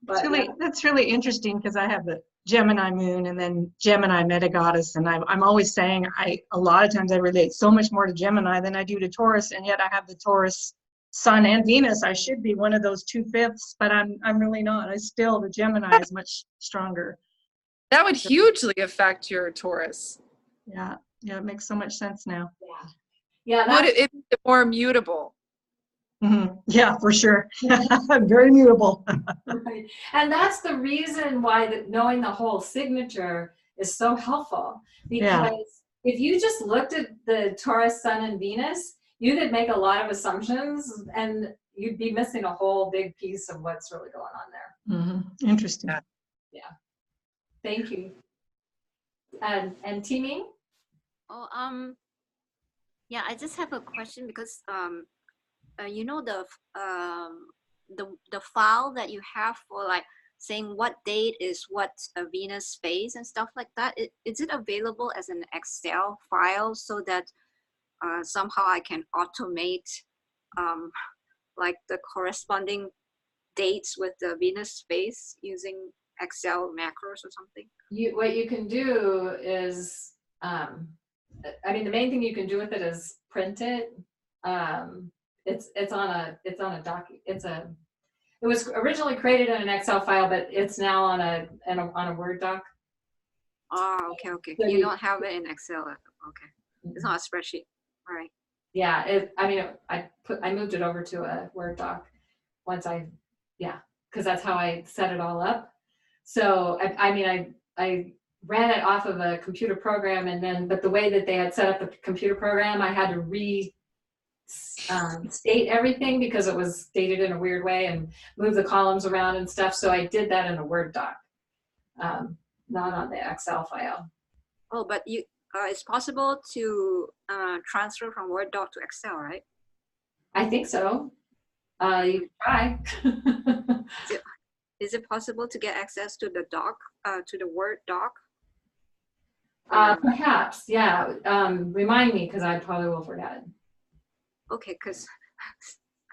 Speaker 1: But
Speaker 4: that's really interesting, because I have the Gemini moon and then Gemini MetaGoddess, and I'm always saying a lot of times I relate so much more to Gemini than I do to Taurus, and yet I have the Taurus Sun and Venus. I should be one of those 2/5, but I'm really not. The Gemini is much stronger.
Speaker 3: That would hugely affect your Taurus.
Speaker 4: Yeah, it makes so much sense now.
Speaker 1: Yeah.
Speaker 3: Would it be more mutable?
Speaker 4: Mm-hmm. Yeah, for sure. Very mutable.
Speaker 1: Right. And that's the reason why knowing the whole signature is so helpful, because if you just looked at the Taurus Sun and Venus, you could make a lot of assumptions and you'd be missing a whole big piece of what's really going on there.
Speaker 4: Mm-hmm. Interesting.
Speaker 1: Yeah. Thank you. And Timing?
Speaker 5: Oh, yeah, I just have a question, because you know, the file that you have for like saying what date is what a Venus phase and stuff like that, is it available as an Excel file so that somehow I can automate like the corresponding dates with the Venus phase using Excel macros or something?
Speaker 1: What you can do is, the main thing you can do with it is print it. It's on a doc. It was originally created in an Excel file, but it's now on a Word doc.
Speaker 5: Oh, okay.
Speaker 1: So
Speaker 5: you don't have it in Excel. Okay. It's not a spreadsheet. All right.
Speaker 1: Yeah, I moved it over to a Word doc once because that's how I set it all up. So I ran it off of a computer program, but the way that they had set up the computer program, I had to state everything because it was stated in a weird way and move the columns around and stuff. So I did that in a Word doc, not on the Excel file.
Speaker 5: Oh, but it's possible to transfer from Word doc to Excel, right?
Speaker 1: I think so. You can try.
Speaker 5: Is it possible to get access to the doc, to the Word doc?
Speaker 1: Perhaps, yeah. Remind me, because I probably will forget.
Speaker 5: Okay, because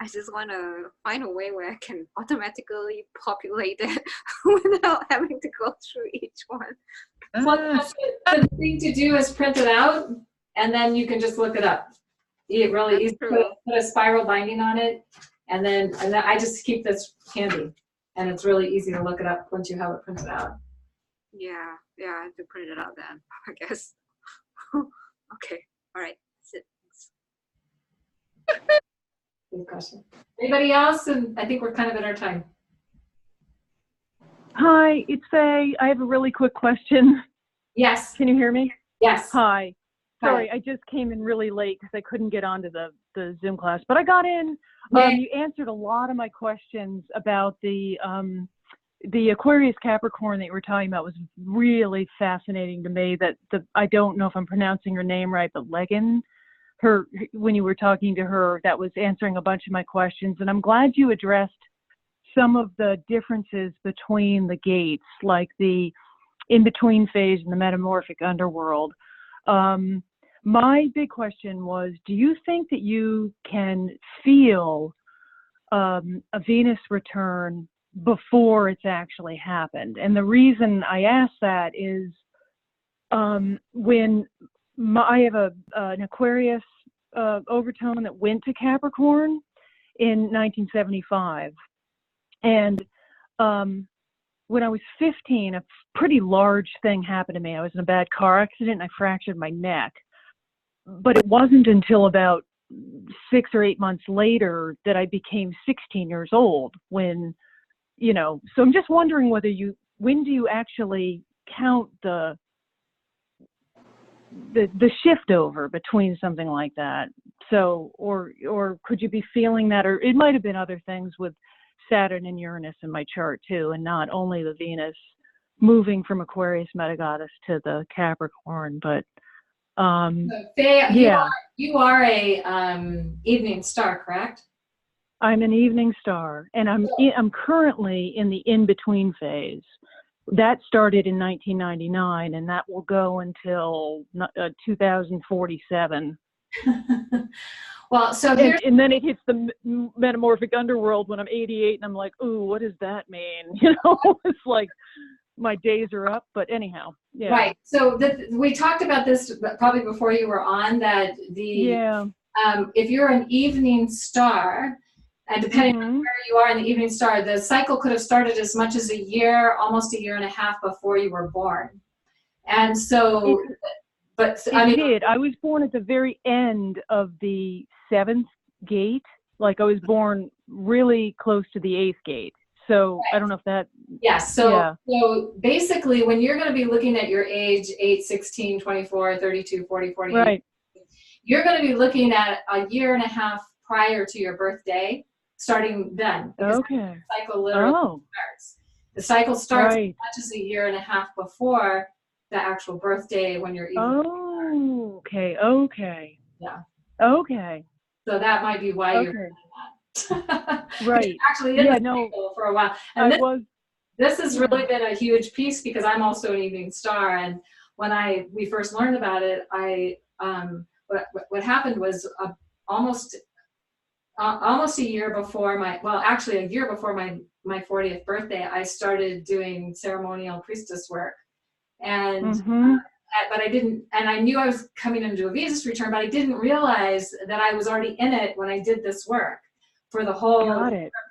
Speaker 5: I just want to find a way where I can automatically populate it without having to go through each one.
Speaker 1: Well, the thing to do is print it out, and then you can just look it up. You really easy. Put a spiral binding on it, and then I just keep this handy, and it's really easy to look it up once you have it printed out.
Speaker 5: Yeah, I have to print it out then, I guess. Okay, all right, that's it.
Speaker 1: Good question. Anybody else? And I think we're kind of at our time.
Speaker 8: Hi, it's Faye. I have a really quick question.
Speaker 1: Yes.
Speaker 8: Can you hear me?
Speaker 1: Yes.
Speaker 8: Hi. Sorry, I just came in really late because I couldn't get onto the Zoom class, but I got in. You answered a lot of my questions about the Aquarius Capricorn that you were talking about. Was really fascinating to me. I don't know if I'm pronouncing her name right, but Legan, when you were talking to her, that was answering a bunch of my questions, and I'm glad you addressed some of the differences between the gates, like the in-between phase and the metamorphic underworld. My big question was, do you think that you can feel a Venus return before it's actually happened? And the reason I ask that is when I have an Aquarius overtone that went to Capricorn in 1975. And when I was 15, a pretty large thing happened to me. I was in a bad car accident and I fractured my neck. But it wasn't until about 6 or 8 months later that I became 16 years old when, you know, so I'm just wondering when do you actually count the shift over between something like that? So, or could you be feeling that, or it might have been other things with Saturn and Uranus in my chart too, and not only the Venus moving from Aquarius MetaGoddess to the Capricorn, but
Speaker 1: Faye,
Speaker 8: yeah.
Speaker 1: you are a evening star, correct?
Speaker 8: I'm an evening star, and I'm currently in the in-between phase. That started in 1999, and that will go until 2047.
Speaker 1: Well, so
Speaker 8: and then it hits the metamorphic underworld when I'm 88, and I'm like, ooh, what does that mean? You know, it's like my days are up. But anyhow, yeah.
Speaker 1: Right. So we talked about this probably before you were on, that if you're an evening star, and depending on where you are in the evening star, the cycle could have started as much as a year, almost a year and a half before you were born. And so,
Speaker 8: I did. I was born at the very end of the 7th gate. Like I was born really close to the 8th gate. So right. I don't know if that.
Speaker 1: Yes. So basically, when you're going to be looking at your age, 8, 16, 24, 32, 40, 48,
Speaker 8: right.
Speaker 1: You're going to be looking at a year and a half prior to your birthday, starting then.
Speaker 8: Okay.
Speaker 1: The cycle literally starts. The cycle starts as much as a year and a half before the actual birthday when you're even.
Speaker 8: Oh, okay. Okay.
Speaker 1: Yeah.
Speaker 8: Okay.
Speaker 1: So that might be why you're doing that.
Speaker 8: Right.
Speaker 1: Actually, for a while. And this has really been a huge piece because I'm also an evening star. And when we first learned about it, what happened was almost a year before a year before my 40th birthday, I started doing ceremonial priestess work. And but I didn't, and I knew I was coming into a Venus return, but I didn't realize that I was already in it when I did this work for the whole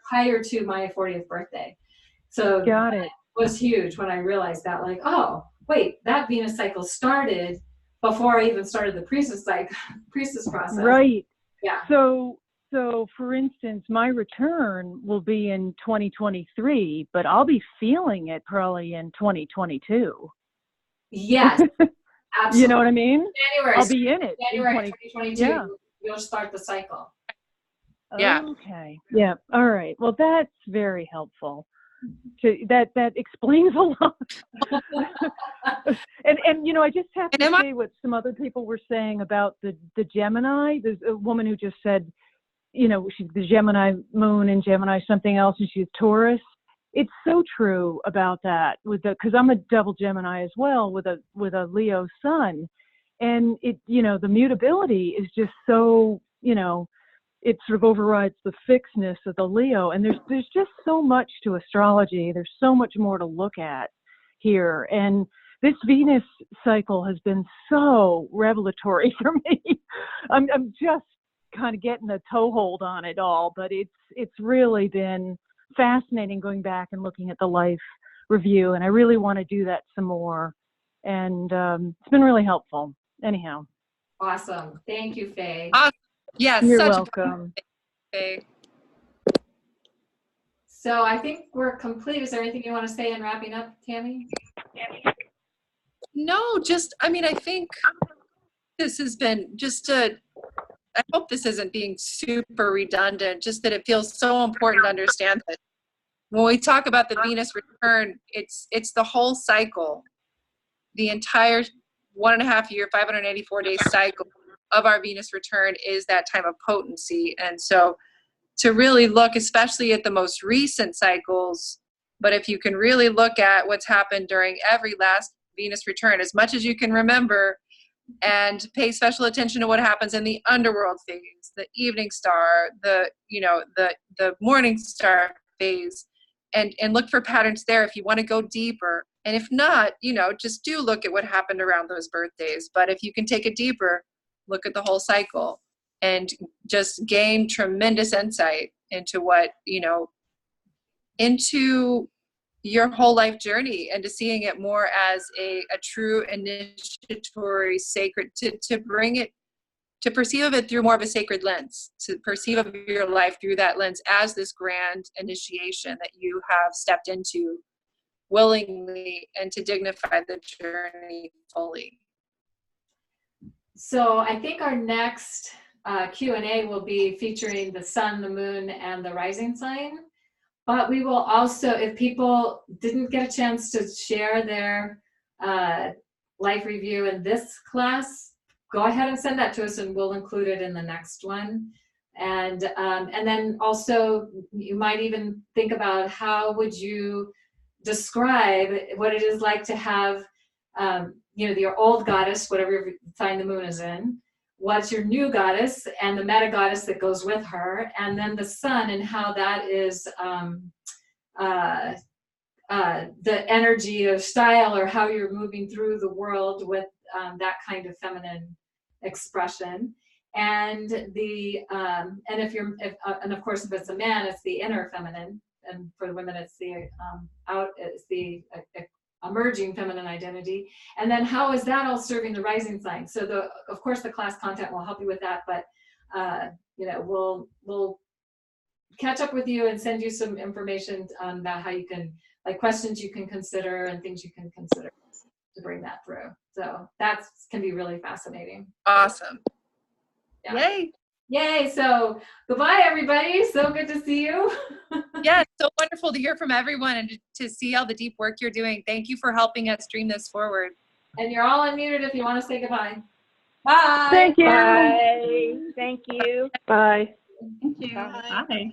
Speaker 1: prior to my 40th birthday. So it was huge when I realized that, like, oh, wait, that Venus cycle started before I even started the priestess process.
Speaker 8: Right.
Speaker 1: Yeah.
Speaker 8: So for instance, my return will be in 2023, but I'll be feeling it probably in 2022.
Speaker 1: Yes, absolutely.
Speaker 8: You know what I mean?
Speaker 1: January.
Speaker 8: I'll be in it.
Speaker 1: January 2022, you'll start the cycle.
Speaker 3: Yeah.
Speaker 8: Okay. Yeah. All right. Well, that's very helpful. That explains a lot. and you know, I just have to say what some other people were saying about the Gemini. There's a woman who just said, you know, she's the Gemini moon and Gemini something else, and she's Taurus. It's so true about that because I'm a double Gemini as well with a Leo sun, and it, you know, the mutability is just so, you know, it sort of overrides the fixedness of the Leo, and there's just so much to astrology. There's so much more to look at here, and this Venus cycle has been so revelatory for me. I'm just kind of getting a toehold on it all, but it's really been fascinating going back and looking at the life review, and I really want to do that some more, and it's been really helpful. Anyhow.
Speaker 1: Awesome. Thank you, Faye.
Speaker 3: Yes,
Speaker 8: you're welcome.
Speaker 3: Faye.
Speaker 1: So I think we're complete. Is there anything you want to say in wrapping up, Tammy?
Speaker 3: No, just, I mean, I think this has been I hope this isn't being super redundant, just that it feels so important to understand that when we talk about the Venus return, it's the whole cycle, the entire 1.5 year, 584 day cycle of our Venus return is that time of potency. And so to really look, especially at the most recent cycles. But if you can really look at what's happened during every last Venus return, as much as you can remember, and pay special attention to what happens in the underworld phase, the evening star, the morning star phase, and look for patterns there if you want to go deeper. And if not, just do look at what happened around those birthdays. But if you can take it deeper, look at the whole cycle and just gain tremendous insight into what, into your whole life journey, and to seeing it more as a true initiatory sacred, to bring it, to perceive of it through more of a sacred lens, to perceive of your life through that lens as this grand initiation that you have stepped into willingly, and to dignify the journey fully.
Speaker 1: So I think our next Q&A will be featuring the sun, the moon, and the rising sign. But we will also, if people didn't get a chance to share their life review in this class, go ahead and send that to us and we'll include it in the next one. And then also you might even think about how would you describe what it is like to have, your old goddess, whatever sign the moon is in, what's your new goddess, and the meta goddess that goes with her, and then the sun and how that is the energy of style, or how you're moving through the world with that kind of feminine expression. And the and of course if it's a man, it's the inner feminine, and for the women it's the emerging feminine identity. And then how is that all serving the rising sign? So of course the class content will help you with that, but we'll catch up with you and send you some information about how you can, like questions you can consider and things you can consider to bring that through. So that can be really fascinating.
Speaker 3: Awesome.
Speaker 1: Yeah.
Speaker 3: Yay.
Speaker 1: Yay. So goodbye, everybody. So good to see you.
Speaker 3: Yeah, it's so wonderful to hear from everyone and to see all the deep work you're doing. Thank you for helping us stream this forward.
Speaker 1: And you're all unmuted if you want to say goodbye. Bye.
Speaker 8: Thank you.
Speaker 7: Bye. Thank you.
Speaker 8: Bye.
Speaker 6: Thank you.
Speaker 5: Bye.
Speaker 6: Bye.